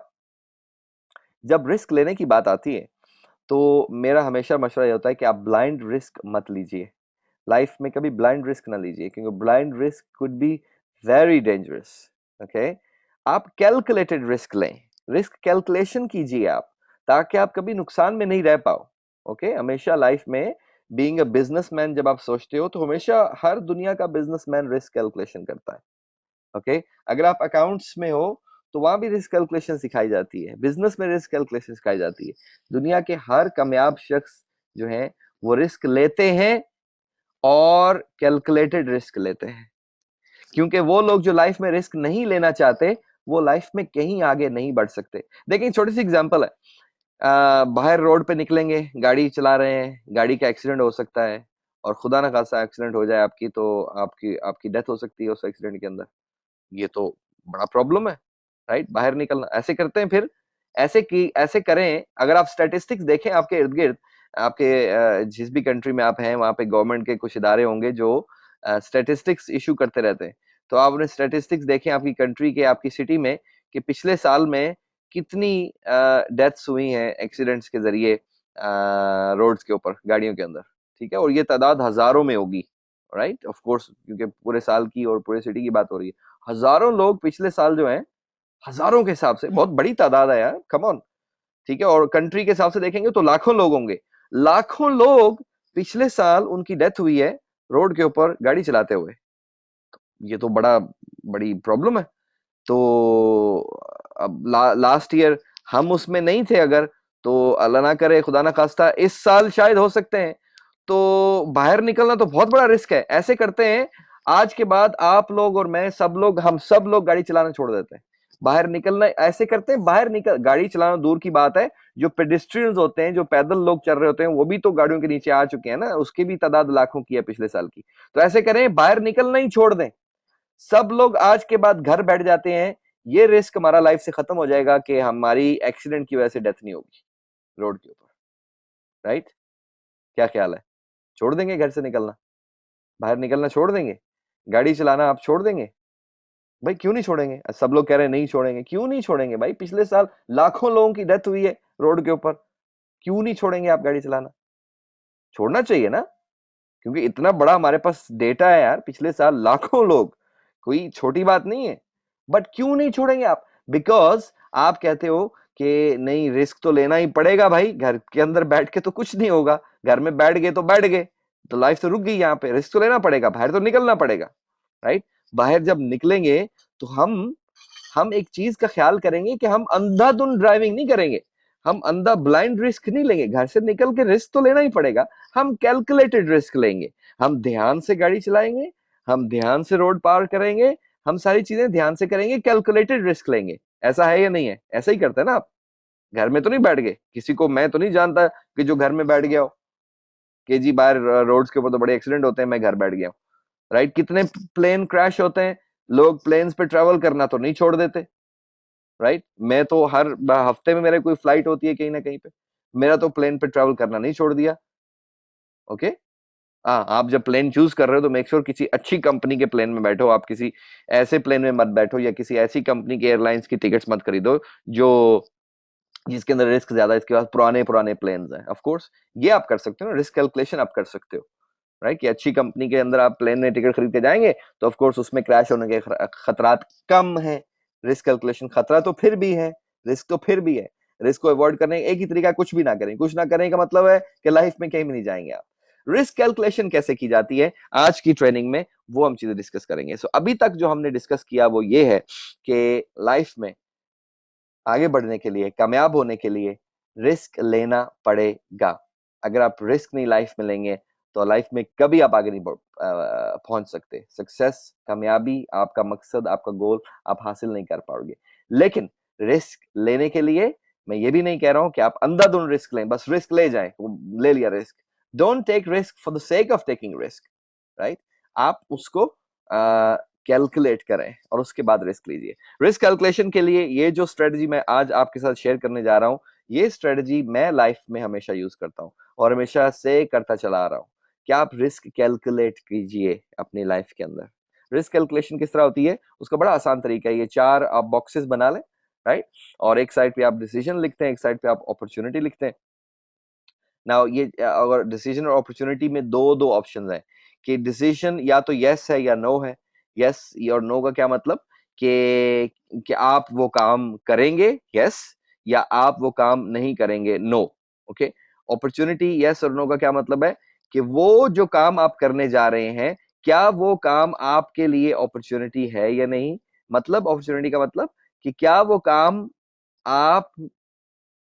जब रिस्क लेने की बात आती है, तो मेरा हमेशा मशवरा ये होता है कि आप ब्लाइंड रिस्क मत लीजिए। लाइफ में कभी ब्लाइंड रिस्क ना लीजिए, क्योंकि blind risk could be very dangerous. Okay, आप कैलकुलेटेड रिस्क लें, रिस्क कैलकुलेशन कीजिए आप, ताकि आप कभी नुकसान में नहीं रह पाओ। ओके, हमेशा लाइफ में बीइंग अ बिजनेसमैन जब आप सोचते हो, तो हमेशा हर दुनिया का बिजनेसमैन रिस्क कैलकुलेशन करता है। ओके, अगर आप अकाउंट्स में हो तो वहां भी रिस्क कैलकुलेशन सिखाई जाती है, बिजनेस में रिस्क कैलकुलेशन सिखाई जाती है। दुनिया के हर कामयाब शख्स जो है वो रिस्क लेते हैं, और कैलकुलेटेड रिस्क लेते हैं, क्योंकि वो लोग जो लाइफ में रिस्क नहीं लेना चाहते, वो लाइफ में कहीं आगे नहीं बढ़ सकते। देखिए छोटी सी एग्जांपल है, बाहर रोड पे निकलेंगे, गाड़ी चला रहे हैं, गाड़ी का एक्सीडेंट हो सकता है, और खुदा ना खासा एक्सीडेंट हो जाए आपकी, तो आपकी आपकी डेथ हो सकती है उस एक्सीडेंट के अंदर। ये तो बड़ा प्रॉब्लम है, राइट, बाहर निकलना। ऐसे करते हैं, फिर ऐसे करें, अगर आप स्टैटिस्टिक्स देखें आपके इर्द गिर्द, आपके जिस भी कंट्री में आप हैं वहां पे गवर्नमेंट के कुछ इदारे होंगे जो स्टैटिस्टिक्स इशू करते रहते हैं। तो आप उन्हें स्टैटिस्टिक्स देखें आपकी कंट्री के, आपकी सिटी में, कि पिछले साल में कितनी डेथ्स हुई हैं एक्सीडेंट्स के जरिए रोड्स के ऊपर, गाड़ियों के अंदर, ठीक है, और ये तादाद हजारों में होगी, राइट, ऑफ कोर्स, क्योंकि पूरे साल की और पूरे सिटी की बात हो रही है। हजारों लोग पिछले साल जो हैं, हजारों के हिसाब से बहुत बड़ी तादाद है यार, कम ऑन, ठीक है, और कंट्री के हिसाब से देखेंगे तो लाखों लोग होंगे। लाखों लोग पिछले साल उनकी डेथ हुई है रोड के ऊपर गाड़ी चलाते हुए। ये तो बड़ी प्रॉब्लम है। तो अब लास्ट ईयर हम उसमें नहीं थे अगर, तो अल्लाह ना करे, खुदा ना खास्ता, इस साल शायद हो सकते हैं। तो बाहर निकलना तो बहुत बड़ा रिस्क है। ऐसे करते हैं, आज के बाद आप लोग और मैं, सब लोग, हम सब लोग गाड़ी चलाना छोड़ देते हैं। बाहर निकलना ऐसे करते हैं, बाहर निकल, गाड़ी चलाना दूर की बात है, जो पेडिस्ट्रियंस होते हैं, जो पैदल लोग चल रहे होते हैं, वो भी तो गाड़ियों के नीचे आ चुके हैं ना, उसकी भी तादाद लाखों की है पिछले साल की। तो ऐसे करें, बाहर निकलना ही छोड़ दें, सब लोग आज के बाद घर बैठ जाते हैं, ये रिस्क हमारा लाइफ से खत्म हो जाएगा कि हमारी एक्सीडेंट की वजह से डेथ नहीं होगी रोड के ऊपर। राइट? क्या ख्याल है? छोड़ देंगे घर से निकलना, बाहर निकलना छोड़ देंगे, गाड़ी चलाना आप छोड़ देंगे? भाई क्यों नहीं छोड़ेंगे? सब लोग कह रहे हैं नहीं छोड़ेंगे, क्यों नहीं छोड़ेंगे भाई? पिछले साल लाखों लोगों की डेथ हुई है रोड के ऊपर, क्यों नहीं छोड़ेंगे आप गाड़ी चलाना? छोड़ना चाहिए ना, क्योंकि इतना बड़ा हमारे पास डेटा है यार, पिछले साल लाखों लोग, कोई छोटी बात नहीं है। बट क्यों नहीं छोड़ेंगे आप? बिकॉज आप कहते हो कि नहीं, रिस्क तो लेना ही पड़ेगा भाई, घर के अंदर बैठ के तो कुछ नहीं होगा, घर में बैठ गए तो बैठ गए, तो लाइफ तो रुक गई यहाँ पे, रिस्क तो लेना पड़ेगा, बाहर तो निकलना पड़ेगा। राइट? बाहर जब निकलेंगे तो हम एक चीज का ख्याल करेंगे कि हम अंधाधुंध ड्राइविंग नहीं करेंगे, हम अंधा ब्लाइंड रिस्क नहीं लेंगे, घर से निकल के रिस्क तो लेना ही पड़ेगा, हम कैलकुलेटेड रिस्क लेंगे, हम ध्यान से गाड़ी चलाएंगे, हम ध्यान से रोड पार करेंगे, हम सारी चीजें ध्यान से करेंगे, कैलकुलेटेड रिस्क लेंगे। ऐसा है या नहीं है? ऐसा ही करते हैं ना आप? घर में तो नहीं बैठ गए, किसी को मैं तो नहीं जानता कि जो घर में बैठ गया हो कि जी बाहर रोड्स के ऊपर तो बड़े एक्सीडेंट होते हैं, मैं घर बैठ गया हूँ। राइट? कितने प्लेन क्रैश होते हैं, लोग प्लेन्स पे ट्रेवल करना तो नहीं छोड़ देते। राइट? मैं तो हर हफ्ते में मेरे कोई फ्लाइट होती है कहीं ना कहीं पे, मेरा तो प्लेन पे ट्रेवल करना नहीं छोड़ दिया। ओके? हाँ, आप जब प्लेन चूज कर रहे हो तो मेक श्योर किसी अच्छी कंपनी के प्लेन में बैठो, आप किसी ऐसे प्लेन में मत बैठो या किसी ऐसी कंपनी के एयरलाइंस की टिकट्स मत खरीदो जो जिसके अंदर रिस्क ज्यादा है, इसके पास पुराने पुराने प्लेन्स हैं। ऑफ कोर्स ये आप कर सकते हो, रिस्क कैलकुलेशन आप कर सकते हो। राइट? कि अच्छी कंपनी के अंदर आप प्लेन में टिकट खरीद के जाएंगे तो ऑफ कोर्स उसमें क्रैश होने के खतरात कम है। रिस्क कैलकुलेशन, खतरा तो फिर भी है, रिस्क तो फिर भी है। रिस्क को अवॉइड करने का एक ही तरीका, कुछ भी ना करें। कुछ ना करने का मतलब है कि लाइफ में कहीं भी नहीं जाएंगे आप। रिस्क कैलकुलेशन कैसे की जाती है आज की ट्रेनिंग में, वो हम चीजें डिस्कस करेंगे। सो अभी तक जो हमने डिस्कस किया वो ये है कि लाइफ में आगे बढ़ने के लिए, कामयाब होने के लिए रिस्क लेना पड़ेगा। अगर आप रिस्क नहीं लाइफ में लेंगे तो लाइफ में कभी आप आगे नहीं पहुंच सकते। सक्सेस, कामयाबी, आपका मकसद, आपका गोल आप हासिल नहीं कर पाओगे। लेकिन रिस्क लेने के लिए मैं ये भी नहीं कह रहा हूं कि आप अंधाधुंध रिस्क लें, बस रिस्क ले जाएं, ले लिया risk. Don't take risk for the sake of taking risk. Right? आप उसको कैलकुलेट करें और उसके बाद रिस्क लीजिए। रिस्क कैलकुलेशन के लिए ये जो स्ट्रेटजी मैं आज आपके साथ शेयर करने जा रहा हूं, ये स्ट्रेटजी मैं लाइफ में हमेशा यूज करता हूं और हमेशा से करता चला आ रहा हूं। क्या आप रिस्क कैलकुलेट कीजिए अपनी लाइफ के अंदर। रिस्क कैलकुलेशन किस तरह होती है, उसका बड़ा आसान तरीका है। ये 4 आप बॉक्सेस बना लें। राइट? और एक साइड पे आप डिसीजन लिखते हैं, एक साइड पे आप अपॉर्चुनिटी लिखते हैं। नाउ ये अगर डिसीजन और अपॉर्चुनिटी में दो दो ऑप्शंस हैं कि डिसीजन या तो यस है या नो है। यस और नो का क्या मतलब कि आप वो काम करेंगे, यस, या आप वो काम नहीं करेंगे, नो। ओके? अपॉर्चुनिटी यस और नो का क्या मतलब है कि वो जो काम आप करने जा रहे हैं, क्या वो काम आपके लिए अपॉर्चुनिटी है या नहीं। मतलब अपॉर्चुनिटी का मतलब कि क्या वो काम आप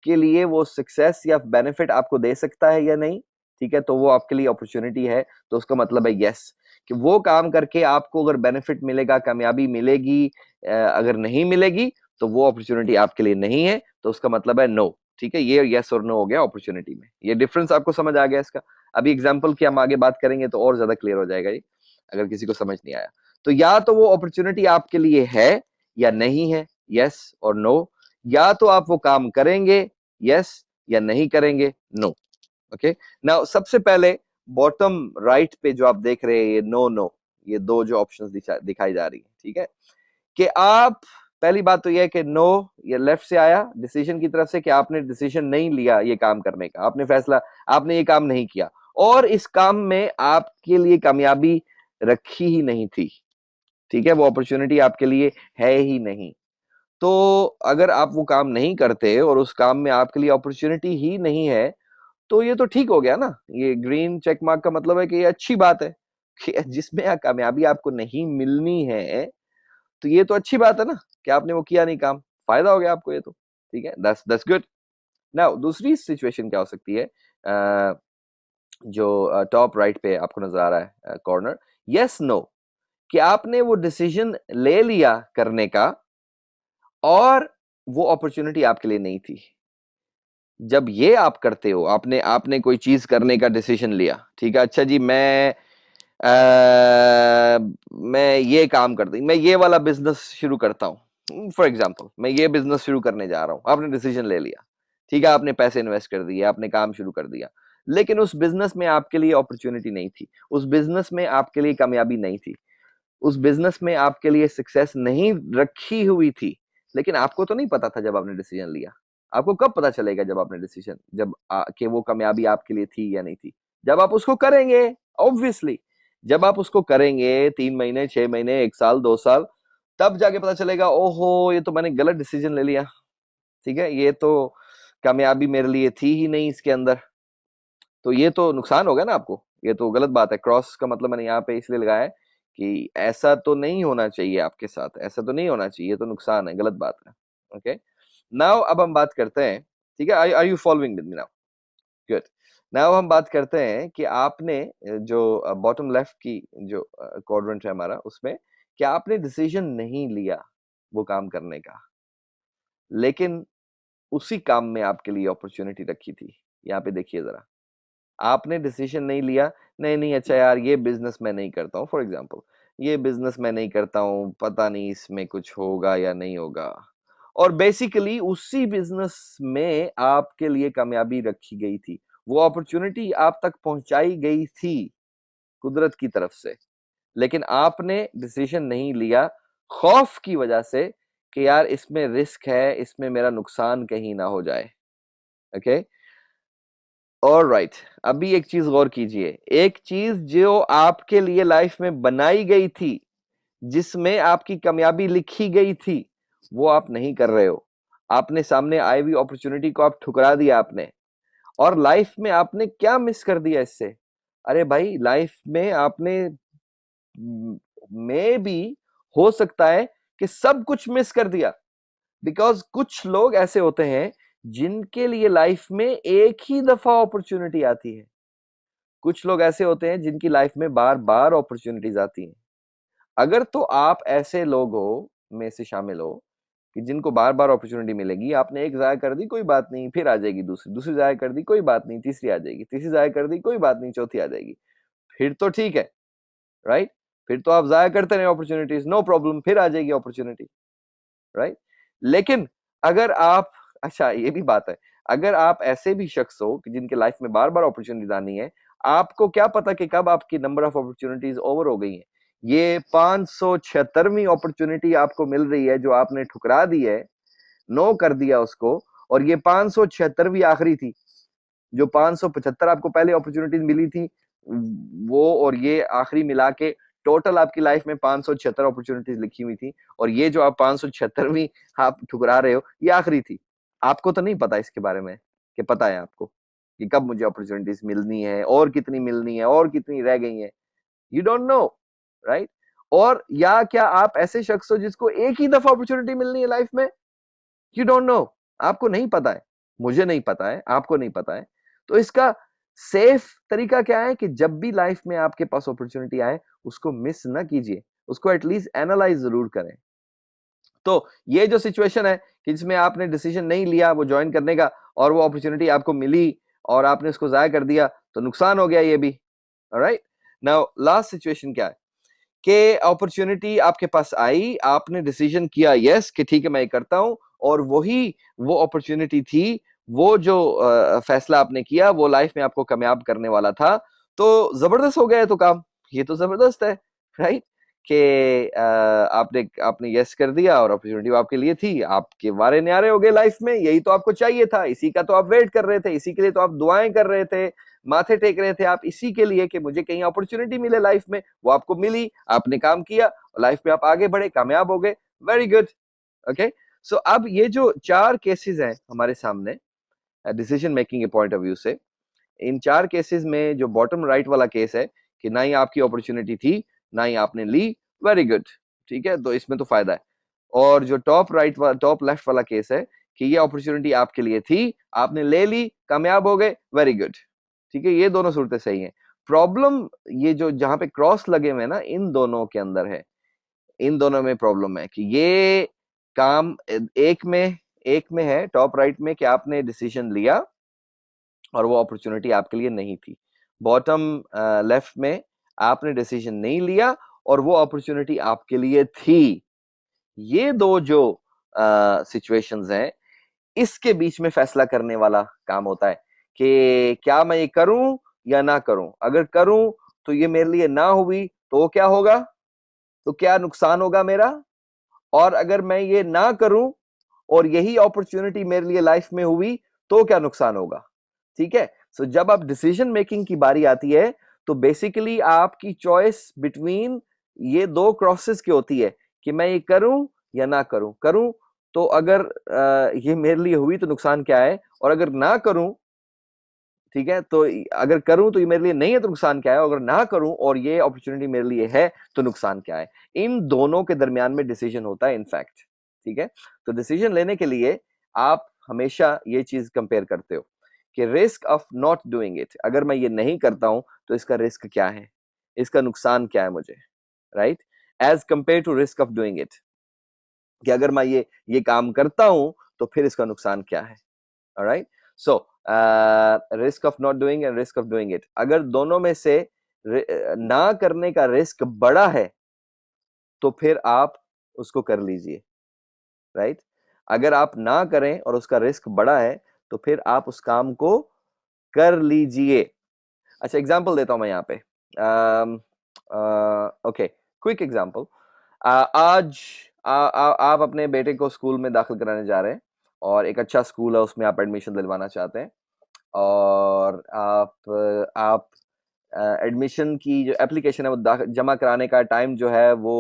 के लिए वो सक्सेस या बेनिफिट आपको दे सकता है या नहीं। ठीक है? तो वो आपके लिए अपॉर्चुनिटी है, तो उसका मतलब है यस। कि वो काम करके आपको अगर बेनिफिट मिलेगा, कामयाबी मिलेगी, अगर नहीं मिलेगी तो वो अपॉर्चुनिटी आपके लिए नहीं है, तो उसका मतलब है नो। ठीक है? ये यस और नो हो गया अपॉर्चुनिटी में। ये डिफरेंस आपको समझ आ गया इसका? अभी एग्जाम्पल की हम आगे बात करेंगे तो और ज्यादा क्लियर हो जाएगा ये, अगर किसी को समझ नहीं आया। तो या तो वो अपॉर्चुनिटी आपके लिए है या नहीं है, यस और नो। या तो आप वो काम करेंगे, यस, या नहीं करेंगे, नो। ओके? नाउ सबसे पहले बॉटम राइट पे जो आप देख रहे हैं ये नो नो, ये दो जो ऑप्शंस दिखाई जा रही है। ठीक है? कि आप, पहली बात तो यह है कि नो ये लेफ्ट से आया डिसीजन की तरफ से कि आपने डिसीजन नहीं लिया ये काम करने का, आपने फैसला, आपने ये काम नहीं किया और इस काम में आपके लिए कामयाबी रखी ही नहीं थी। ठीक है? वो अपॉर्चुनिटी आपके लिए है ही नहीं। तो अगर आप वो काम नहीं करते और उस काम में आपके लिए अपॉर्चुनिटी ही नहीं है, तो ये तो ठीक हो गया ना। ये ग्रीन चेक मार्क का मतलब है कि ये अच्छी बात है कि जिसमें कामयाबी आपको नहीं मिलनी है, तो ये तो अच्छी बात है ना कि आपने वो किया नहीं काम, फायदा हो गया आपको ये तो। ठीक है? That's good. नाउ दूसरी सिचुएशन क्या हो सकती है, जो टॉप राइट पे आपको नजर आ रहा है कॉर्नर, यस नो, कि आपने वो डिसीजन ले लिया करने का और वो अपॉर्चुनिटी आपके लिए नहीं थी। जब ये आप करते हो, आपने आपने कोई चीज करने का डिसीजन लिया, ठीक है, अच्छा जी मैं ये काम कर दी, मैं ये वाला बिजनेस शुरू करता हूँ, फॉर एग्जाम्पल मैं ये बिजनेस शुरू करने जा रहा हूँ, आपने डिसीजन ले लिया, ठीक है, आपने पैसे इन्वेस्ट कर दिए, आपने काम शुरू कर दिया, लेकिन उस बिजनेस में आपके लिए अपॉर्चुनिटी नहीं थी, उस बिजनेस में आपके लिए कामयाबी नहीं थी, उस बिजनेस में आपके लिए सक्सेस नहीं रखी हुई थी, लेकिन आपको तो नहीं पता था जब आपने डिसीजन लिया। आपको कब पता चलेगा जब आपने डिसीजन कि वो कामयाबी आपके लिए थी या नहीं थी? जब आप उसको करेंगे, ऑब्वियसली। जब आप उसको करेंगे 3 महीने, 6 महीने, 1 साल, 2 साल, तब जाके पता चलेगा, ओहो ये तो मैंने गलत डिसीजन ले लिया, ठीक है, ये तो कामयाबी मेरे लिए थी ही नहीं इसके अंदर, तो ये तो नुकसान हो गया ना आपको, ये तो गलत बात है। क्रॉस का मतलब मैंने यहाँ पे इसलिए लगाया है कि ऐसा तो नहीं होना चाहिए आपके साथ, ऐसा तो नहीं होना चाहिए, ये तो नुकसान है, गलत बात है। ओके, नाउ अब हम बात करते हैं, ठीक है, are you following with me now? Good. Now हम बात करते हैं कि आपने जो बॉटम लेफ्ट की जो क्वाड्रेंट है हमारा, उसमें कि आपने डिसीजन नहीं लिया वो काम करने का, लेकिन उसी काम में आपके लिए अपॉर्चुनिटी रखी थी। यहाँ पे देखिए जरा, आपने डिसीजन नहीं लिया, नहीं नहीं अच्छा यार ये बिजनेस मैं नहीं करता हूँ, फॉर एग्जांपल ये बिजनेस मैं नहीं करता हूँ, पता नहीं इसमें कुछ होगा या नहीं होगा, और बेसिकली उसी बिजनेस में आपके लिए कामयाबी रखी गई थी, वो अपॉर्चुनिटी आप तक पहुंचाई गई थी कुदरत की तरफ से, लेकिन आपने डिसीजन नहीं लिया खौफ की वजह से कि यार इसमें रिस्क है, इसमें मेरा नुकसान कहीं ना हो जाए। ओके, ऑलराइट, अभी एक चीज गौर कीजिए, एक चीज जो आपके लिए लाइफ में बनाई गई थी, जिसमें आपकी कामयाबी लिखी गई थी, वो आप नहीं कर रहे हो। आपने सामने आई हुई अपॉर्चुनिटी को आप ठुकरा दिया आपने, और लाइफ में आपने क्या मिस कर दिया इससे? अरे भाई लाइफ में आपने में भी हो सकता है कि सब कुछ मिस कर दिया, बिकॉज कुछ लोग ऐसे होते हैं जिनके लिए लाइफ में एक ही दफा अपॉर्चुनिटी आती है, कुछ लोग ऐसे होते हैं जिनकी लाइफ में बार बार अपॉर्चुनिटीज आती हैं। अगर तो आप ऐसे लोगों में से शामिल हो कि जिनको बार बार अपॉर्चुनिटी मिलेगी, आपने एक जाया कर दी कोई बात नहीं, फिर आ जाएगी दूसरी, दूसरी जाया कर दी कोई बात नहीं, तीसरी आ जाएगी, तीसरी जाया कर दी कोई बात नहीं, चौथी आ जाएगी, फिर तो ठीक है, राइट, फिर तो आप जाया करते रहे अपॉर्चुनिटीज, नो प्रॉब्लम, फिर आ जाएगी अपॉर्चुनिटी, राइट। लेकिन अगर आप, अच्छा ये भी बात है, अगर आप ऐसे भी शख्स हो कि जिनके लाइफ में बार बार अपॉर्चुनिटीज आनी है, आपको क्या पता कि कब आपकी नंबर ऑफ अपॉर्चुनिटीज ओवर हो गई है। ये 576वीं अपॉर्चुनिटी आपको मिल रही है जो आपने ठुकरा दी है, नो कर दिया उसको, और ये 576वीं आखिरी थी। जो 575 आपको पहले अपॉर्चुनिटीज मिली थी, वो और ये आखिरी मिला के टोटल आपकी लाइफ में 576 अपॉर्चुनिटीज लिखी हुई थी, और ये जो आप 576वीं आप ठुकरा रहे हो, ये आखिरी थी। आपको तो नहीं पता इसके बारे में, कि पता है आपको कि कब मुझे अपॉर्चुनिटीज मिलनी है, और कितनी मिलनी है, और कितनी रह गई है, यू डोंट नो, राइट। और या क्या आप ऐसे शख्स हो जिसको एक ही दफा अपॉर्चुनिटी मिलनी है लाइफ में? यू डोंट नो, आपको नहीं पता है, मुझे नहीं पता है, आपको नहीं पता है। तो इसका सेफ तरीका क्या है कि जब भी लाइफ में आपके पास अपॉर्चुनिटी आए, उसको मिस ना कीजिए, उसको एटलीस्ट एनालाइज जरूर करें। तो ये जो सिचुएशन है कि जिसमें आपने डिसीजन नहीं लिया वो ज्वाइन करने का, और वो अपॉर्चुनिटी आपको मिली और आपने उसको जाया कर दिया, तो नुकसान हो गया ये भी। ऑलराइट, नाउ लास्ट सिचुएशन क्या है कि अपॉर्चुनिटी आपके पास आई, आपने डिसीजन किया यस कि ठीक है मैं ये करता हूं, और वही वो अपॉर्चुनिटी थी, वो जो फैसला आपने किया वो लाइफ में आपको कामयाब करने वाला था, तो जबरदस्त हो गया है तो काम, ये तो जबरदस्त है, राइट, कि आपने आपने यस कर दिया और अपॉर्चुनिटी आपके लिए थी, आपके वारे न्यारे हो गए लाइफ में, यही तो आपको चाहिए था, इसी का तो आप वेट कर रहे थे, इसी के लिए तो आप दुआएं कर रहे थे, माथे टेक रहे थे आप इसी के लिए कि मुझे कहीं अपॉर्चुनिटी मिले लाइफ में, वो आपको मिली, आपने काम किया, लाइफ में आप आगे बढ़े, कामयाब हो गए, वेरी गुड। ओके, सो अब ये जो 4 केसेस हैं हमारे सामने डिसीजन मेकिंग के पॉइंट ऑफ व्यू से, इन 4 केसेस में जो बॉटम राइट वाला केस है कि ना ही आपकी अपॉर्चुनिटी थी, ना ही आपने ली, वेरी गुड, ठीक है, तो इसमें तो फायदा है। और जो टॉप लेफ्ट वाला केस है कि ये अपॉर्चुनिटी आपके लिए थी, आपने ले ली, कामयाब हो गए, वेरी गुड, ठीक है, ये दोनों सूरतें सही हैं। प्रॉब्लम ये जो जहां पे क्रॉस लगे हुए हैं ना, इन दोनों के अंदर है, इन दोनों में प्रॉब्लम है कि ये काम एक में है टॉप राइट में कि आपने डिसीजन लिया और वो अपॉर्चुनिटी आपके लिए नहीं थी। बॉटम लेफ्ट में आपने डिसीजन नहीं लिया और वो अपॉर्चुनिटी आपके लिए थी। ये दो जो सिचुएशंस हैं, इसके बीच में फैसला करने वाला काम होता है कि क्या मैं ये करूं या ना करूं। अगर करूं तो ये मेरे लिए ना हुई तो क्या होगा, तो क्या नुकसान होगा मेरा, और अगर मैं ये ना करूं और यही अपॉर्चुनिटी मेरे लिए लाइफ में हुई तो क्या नुकसान होगा। ठीक है, सो जब आप डिसीजन मेकिंग की बारी आती है तो बेसिकली आपकी चॉइस बिटवीन ये दो क्रॉसेस की होती है कि मैं ये करूं या ना करूं। करूं तो अगर ये मेरे लिए हुई तो नुकसान क्या है, और अगर ना करूं, ठीक है, तो अगर करूं तो ये मेरे लिए नहीं है तो नुकसान क्या है, अगर ना करूं और ये अपॉर्चुनिटी मेरे लिए है तो नुकसान क्या है। इन दोनों के दरमियान में डिसीजन होता है इनफैक्ट। ठीक है, तो डिसीजन लेने के लिए आप हमेशा ये चीज कंपेयर करते हो कि risk of not doing it, अगर मैं ये नहीं करता हूं तो इसका रिस्क क्या है, इसका नुकसान क्या है मुझे, right, as compare to risk of doing it, कि अगर मैं ये काम करता हूं तो फिर इसका नुकसान क्या है। Alright, so risk of not doing and risk of doing it, अगर दोनों में से ना करने का रिस्क बड़ा है तो फिर आप उसको कर लीजिए, राइट। अगर आप ना करें और उसका रिस्क बड़ा है तो फिर आप उस काम को कर लीजिए। अच्छा, एग्जांपल देता हूं मैं यहाँ पे। Okay, quick example. आज आप अपने बेटे को स्कूल में दाखिल कराने जा रहे हैं और एक अच्छा स्कूल है, उसमें आप एडमिशन दिलवाना चाहते हैं, और आप एडमिशन की जो एप्लीकेशन है वो जमा कराने का टाइम जो है वो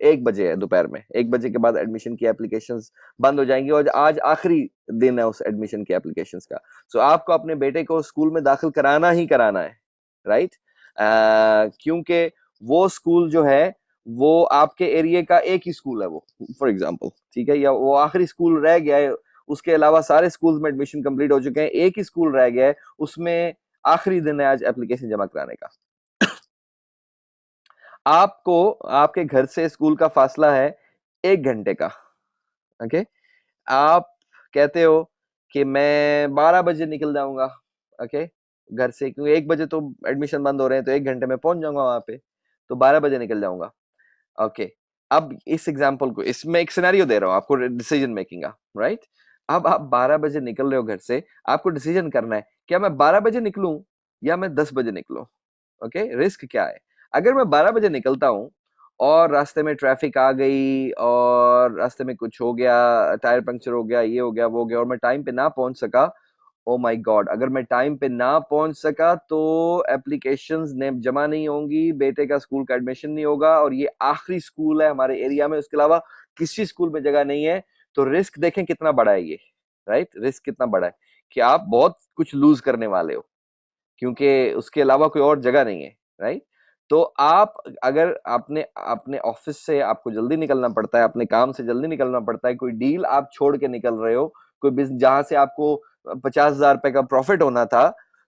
1 बजे है, दोपहर में 1 बजे के बाद एडमिशन की एप्लीकेशंस बंद हो जाएंगी और आज आखिरी दिन है उस एडमिशन की एप्लीकेशंस का। सो आपको अपने बेटे को स्कूल में दाखिल कराना ही कराना है, राइट, क्योंकि वो स्कूल जो है वो आपके एरिया का एक ही स्कूल है वो, फॉर एग्जाम्पल, ठीक है, या वो आखिरी स्कूल रह गया है, उसके अलावा सारे स्कूल्स में एडमिशन कंप्लीट हो चुके हैं, एक ही स्कूल रह गया है, उसमें आखिरी दिन है आज एप्लीकेशन जमा कराने का। आपको आपके घर से स्कूल का फासला है 1 घंटे का। ओके, आप कहते हो कि मैं 12 बजे निकल जाऊंगा, ओके, घर से, क्योंकि 1 बजे तो एडमिशन बंद हो रहे हैं, तो 1 घंटे में पहुंच जाऊंगा वहां पे, तो 12 बजे निकल जाऊंगा। ओके, अब इस एग्जाम्पल को, इसमें एक सिनेरियो दे रहा हूं आपको डिसीजन मेकिंग का, राइट। अब आप 12 बजे निकल रहे हो घर से, आपको डिसीजन करना है क्या मैं 12 बजे निकलूं या मैं 10 बजे निकलूं। ओके, रिस्क क्या है। अगर मैं 12 बजे निकलता हूं और रास्ते में ट्रैफिक आ गई और रास्ते में कुछ हो गया, टायर पंक्चर हो गया, ये हो गया, वो हो गया, और मैं टाइम पे ना पहुंच सका, ओ माय गॉड, अगर मैं टाइम पे ना पहुंच सका तो एप्लीकेशंस ने जमा नहीं होंगी, बेटे का स्कूल का एडमिशन नहीं होगा, और ये आखिरी स्कूल है हमारे एरिया में, उसके अलावा किसी स्कूल में जगह नहीं है। तो रिस्क देखें कितना बड़ा है ये, राइट, रिस्क कितना बड़ा है कि आप बहुत कुछ लूज करने वाले हो, क्योंकि उसके अलावा कोई और जगह नहीं है, राइट। तो आप अगर अपने अपने ऑफिस से आपको जल्दी निकलना पड़ता है, अपने काम से जल्दी निकलना पड़ता है, कोई डील आप छोड़ के निकल रहे हो, कोई बिजनेस जहां से आपको 50,000 रुपए का प्रॉफिट होना था,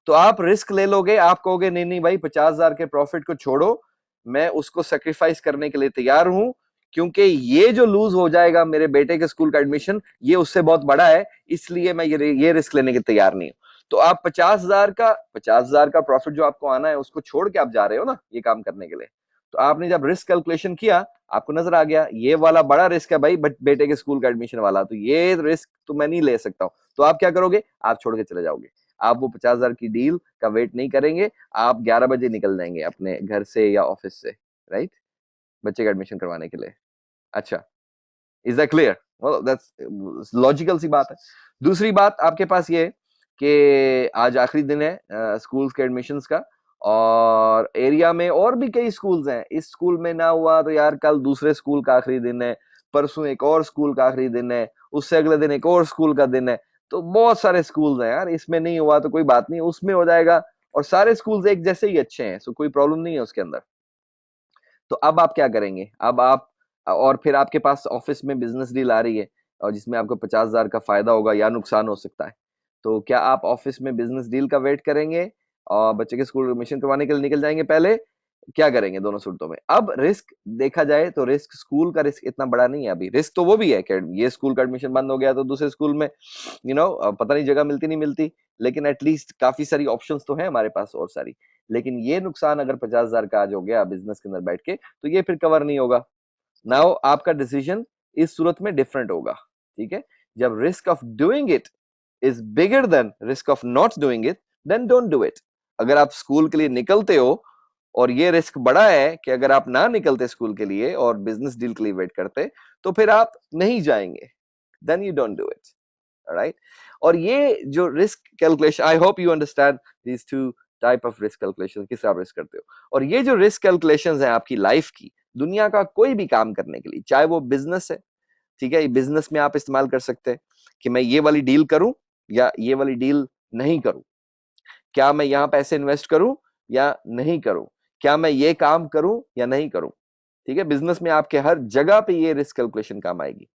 तो आप रिस्क ले लोगे, आप कहोगे नहीं नहीं भाई, 50,000 के प्रॉफिट को छोड़ो, मैं उसको सेक्रीफाइस करने के लिए तैयार हूं, क्योंकि ये जो लूज हो जाएगा मेरे बेटे के स्कूल का एडमिशन, ये उससे बहुत बड़ा है, इसलिए मैं ये रिस्क लेने के तैयार नहीं हूं। तो आप 50,000 का प्रॉफिट जो आपको आना है उसको छोड़ के आप जा रहे हो ना ये काम करने के लिए। तो आपने जब रिस्क कैलकुलेशन किया, आपको नजर आ गया ये वाला बड़ा रिस्क है भाई, बेटे के स्कूल का एडमिशन वाला, तो ये रिस्क तो मैं नहीं ले सकता हूं। तो आप क्या करोगे, आप छोड़ के चले जाओगे, आप वो 50,000 की डील का वेट नहीं करेंगे, आप 11 बजे निकल जाएंगे अपने घर से या ऑफिस से, राइट, बच्चे का एडमिशन करवाने के लिए। अच्छा, is that clear. well, that's logical सी बात है। दूसरी बात आपके पास ये कि आज आखिरी दिन है स्कूल्स के एडमिशन्स का, और एरिया में और भी कई स्कूल्स हैं, इस स्कूल में ना हुआ तो यार कल दूसरे स्कूल का आखिरी दिन है, परसों एक और स्कूल का आखिरी दिन है, उससे अगले दिन एक और स्कूल का दिन है, तो बहुत सारे स्कूल्स हैं यार, इसमें नहीं हुआ तो कोई बात नहीं, उसमें हो जाएगा, और सारे स्कूल्स एक जैसे ही अच्छे हैं, सो कोई प्रॉब्लम नहीं है उसके अंदर। तो अब आप क्या करेंगे, अब आप, और फिर आपके पास ऑफिस में बिजनेस डील आ रही है और जिसमें आपको 50,000 का फायदा होगा या नुकसान हो सकता है, तो क्या आप ऑफिस में बिजनेस डील का वेट करेंगे और बच्चे के स्कूल एडमिशन करवाने के लिए निकल जाएंगे पहले, क्या करेंगे दोनों सूरतों में? अब रिस्क देखा जाए तो रिस्क, स्कूल का रिस्क इतना बड़ा नहीं है अभी। रिस्क तो वो भी है कि ये स्कूल का एडमिशन बंद हो गया तो दूसरे स्कूल में पता नहीं जगह मिलती नहीं मिलती, लेकिन एटलीस्ट काफी सारी ऑप्शंस तो हैं हमारे पास और सारी। लेकिन ये नुकसान अगर 50,000 का आज हो गया बिजनेस के अंदर बैठ के, तो ये फिर कवर नहीं होगा। नाउ आपका डिसीजन इस सूरत में डिफरेंट होगा, ठीक है? जब risk of doing it is bigger than risk of not doing it, then don't do it. अगर आप स्कूल के लिए निकलते हो और ये रिस्क बड़ा है कि अगर आप ना निकलते स्कूल के लिए और बिजनेस डील के लिए वेट करते, तो फिर आप नहीं जाएंगे, then you don't do it. Right? और ये जो risk calculation, I hope you understand these two type of risk calculation, किस आप रिस्क करते हो। और ये जो रिस्क कैलकुलेशंस हैं आपकी लाइफ की, दुनिया का कोई भी काम करने के लिए, चाहे वो बिजनेस है, ठीक है, बिजनेस में आप इस्तेमाल कर सकते हैं कि मैं ये वाली डील करूं या ये वाली डील नहीं करूं, क्या मैं यहां पैसे इन्वेस्ट करूं या नहीं करूं, क्या मैं ये काम करूं या नहीं करूं। ठीक है, बिजनेस में आपके हर जगह पे ये रिस्क कैलकुलेशन काम आएगी।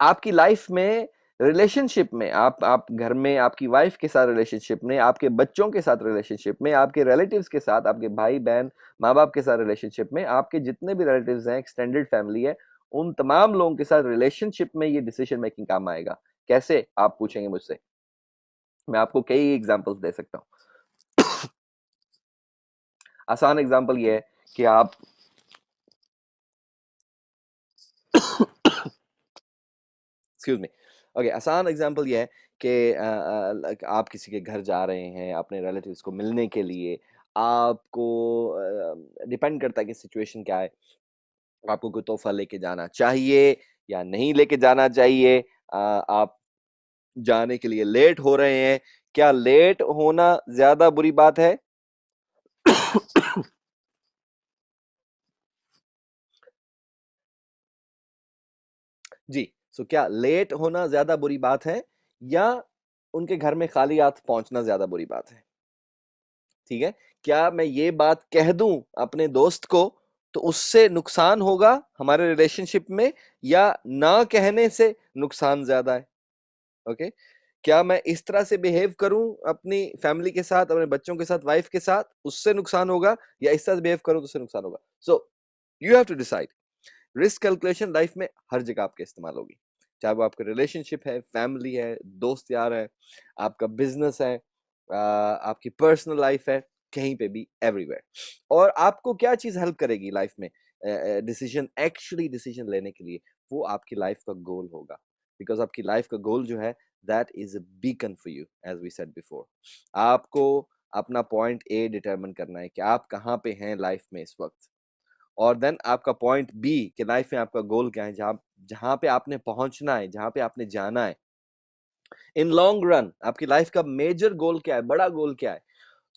आपकी लाइफ में, रिलेशनशिप में, आप घर में आपकी वाइफ के साथ रिलेशनशिप में, आपके बच्चों के साथ रिलेशनशिप में, आपके रिलेटिव्स के साथ, आपके भाई बहन माँ बाप के साथ रिलेशनशिप में, आपके जितने भी रिलेटिव्स हैं, एक्सटेंडेड फैमिली है, उन तमाम लोगों के साथ रिलेशनशिप में ये डिसीजन मेकिंग काम आएगा। कैसे, आप पूछेंगे मुझसे, मैं आपको कई एग्जांपल्स दे सकता हूँ। आसान एग्जांपल ये है कि आप एक्सक्यूज मी, ओके, आसान एग्जांपल ये है कि like आप किसी के घर जा रहे हैं अपने रिलेटिव्स को मिलने के लिए। आपको डिपेंड करता है कि सिचुएशन क्या है, आपको कोई तोहफा लेके जाना चाहिए या नहीं लेके जाना चाहिए। आप जाने के लिए लेट हो रहे हैं, क्या लेट होना ज्यादा बुरी बात है? जी, सो क्या लेट होना ज्यादा बुरी बात है, या उनके घर में खाली हाथ पहुंचना ज्यादा बुरी बात है? ठीक है, क्या मैं ये बात कह दूं अपने दोस्त को तो उससे नुकसान होगा हमारे रिलेशनशिप में, या ना कहने से नुकसान ज्यादा है? ओके, क्या मैं इस तरह से बिहेव करूं अपनी फैमिली के साथ, अपने बच्चों के साथ, वाइफ के साथ, उससे नुकसान होगा, या इस तरह से बिहेव करूं तो उससे नुकसान होगा? So you have to decide. Risk calculation life में हर जगह आपके इस्तेमाल होगी, चाहे वो आपका रिलेशनशिप है, फैमिली है, दोस्त यार है, आपका बिजनेस है, आपकी पर्सनल लाइफ है, कहीं पे भी, एवरीवेयर। और आपको क्या चीज हेल्प करेगी लाइफ में डिसीजन, एक्चुअली डिसीजन लेने के लिए? वो आपकी लाइफ का गोल होगा, बिकॉज आपकी लाइफ का गोल जो है, that is a beacon for you, as we said before. आपको अपना पॉइंट ए डिटरमिन करना है कि आप कहाँ पे हैं लाइफ में इस वक्त, और देन आपका पॉइंट बी कि लाइफ में आपका गोल क्या है, जहां जहां पे आपने पहुंचना है, जहां पे आपने जाना है इन लॉन्ग रन। आपकी लाइफ का मेजर गोल क्या है, बड़ा गोल क्या है?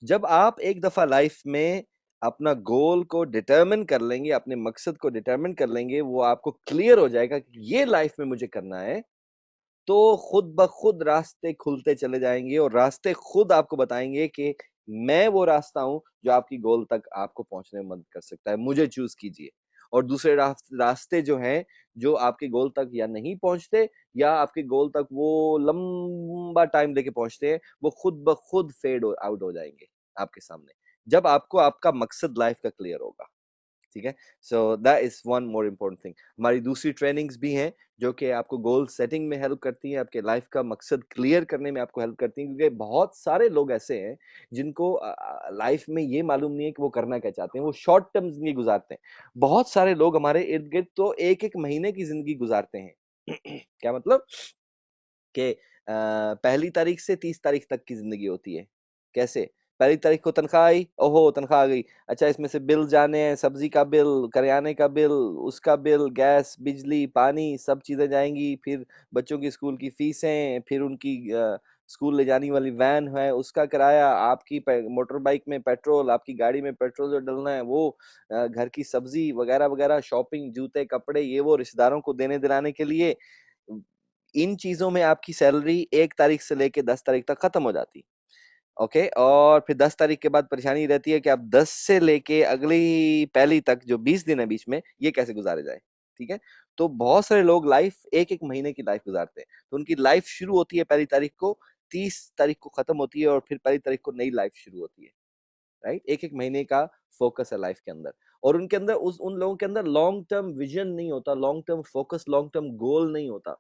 जब आप एक दफा लाइफ में अपना गोल को डिटरमिन कर लेंगे, अपने मकसद को डिटरमिन कर लेंगे, वो आपको क्लियर हो जाएगा कि ये लाइफ में मुझे करना है, तो खुद ब खुद रास्ते खुलते चले जाएंगे, और रास्ते खुद आपको बताएंगे कि मैं वो रास्ता हूं जो आपकी गोल तक आपको पहुंचने में मदद कर सकता है, मुझे चूज कीजिए। और दूसरे रास्ते जो हैं, जो आपके गोल तक या नहीं पहुंचते, या आपके गोल तक वो लंबा टाइम लेके पहुंचते हैं, वो खुद ब खुद फेड आउट हो जाएंगे आपके सामने, जब आपको आपका मकसद लाइफ का क्लियर होगा। ठीक है, सो that is one more important thing. हमारी दूसरी ट्रेनिंग्स भी हैं जो कि आपको गोल सेटिंग में हेल्प करती हैं, आपके लाइफ का मकसद क्लियर करने में आपको हेल्प करती हैं, क्योंकि बहुत सारे लोग ऐसे हैं जिनको लाइफ में ये मालूम नहीं है कि वो करना क्या चाहते हैं, वो शॉर्ट टर्म जिंदगी गुजारते हैं। बहुत सारे लोग हमारे इर्द गिर्द तो एक एक महीने की जिंदगी गुजारते हैं। क्या मतलब कि पहली तारीख से 30 तारीख तक की जिंदगी होती है। कैसे? पहली तारीख को तनख्वाह आई, ओहो तनख्वाह आ गई, अच्छा इसमें से बिल जाने हैं, सब्जी का बिल, करियाने का बिल, उसका बिल, गैस, बिजली, पानी, सब चीजें जाएंगी, फिर बच्चों की स्कूल की फीसें, फिर उनकी स्कूल ले जाने वाली वैन है उसका किराया, आपकी मोटर बाइक में पेट्रोल, आपकी गाड़ी में पेट्रोल जो डलना है वो, घर की सब्जी वगैरह वगैरह, शॉपिंग, जूते कपड़े, ये वो, रिश्तेदारों को देने दिलाने के लिए। इन चीजों में आपकी सैलरी 1 तारीख से लेके 10 तारीख तक खत्म हो जाती। ओके, और फिर 10 तारीख के बाद परेशानी रहती है कि आप 10 से लेके अगली पहली तक जो 20 दिन है बीच में, ये कैसे गुजारे जाए। ठीक है, तो बहुत सारे लोग लाइफ एक एक महीने की लाइफ गुजारते हैं, तो उनकी लाइफ शुरू होती है पहली तारीख को, 30 तारीख को खत्म होती है, और फिर पहली तारीख को नई लाइफ शुरू होती है। राइट? एक एक महीने का फोकस है लाइफ के अंदर, और उनके अंदर उन लोगों के अंदर लॉन्ग टर्म विजन नहीं होता, long term focus, long term goal नहीं होता।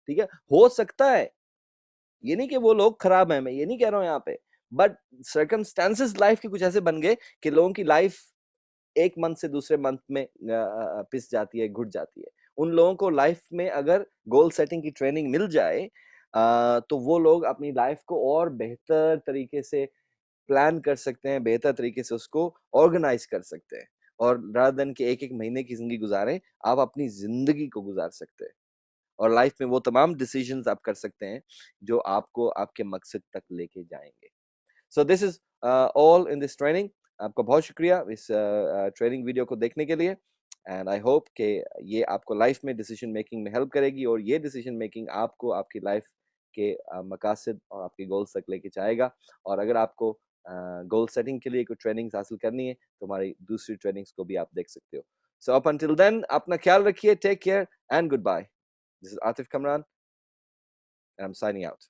ठीक है, हो सकता है, ये नहीं कि वो लोग खराब हैं, मैं ये नहीं कह रहा हूँ यहाँ पे, बट सर्कमस्टेंसेस लाइफ के कुछ ऐसे बन गए कि लोगों की लाइफ एक मंथ से दूसरे मंथ में पिस जाती है, घुट जाती है। उन लोगों को लाइफ में अगर गोल सेटिंग की ट्रेनिंग मिल जाए, तो वो लोग अपनी लाइफ को और बेहतर तरीके से प्लान कर सकते हैं, बेहतर तरीके से उसको ऑर्गेनाइज कर सकते हैं, और रादर देन कि एक एक महीने की जिंदगी गुजारें, आप अपनी जिंदगी को गुजार सकते हैं, और लाइफ में वो तमाम डिसीजंस आप कर सकते हैं जो आपको आपके मकसद तक लेके जाएंगे। So this is all in this training. आपका बहुत शुक्रिया इस ट्रेनिंग वीडियो को देखने के लिए, एंड आई होप कि ये आपको लाइफ में डिसीजन मेकिंग में हेल्प करेगी, और ये डिसीजन मेकिंग आपको आपकी लाइफ के मकासद और आपके गोल्स तक लेके जाएगा। और अगर आपको गोल सेटिंग के लिए कोई ट्रेनिंग्स हासिल करनी है तो हमारी दूसरी ट्रेनिंग्स को भी आप देख सकते हो। सो अप अंटिल देन, अपना ख्याल रखिए, take care and goodbye. This is Atif Kamran, and I'm signing out.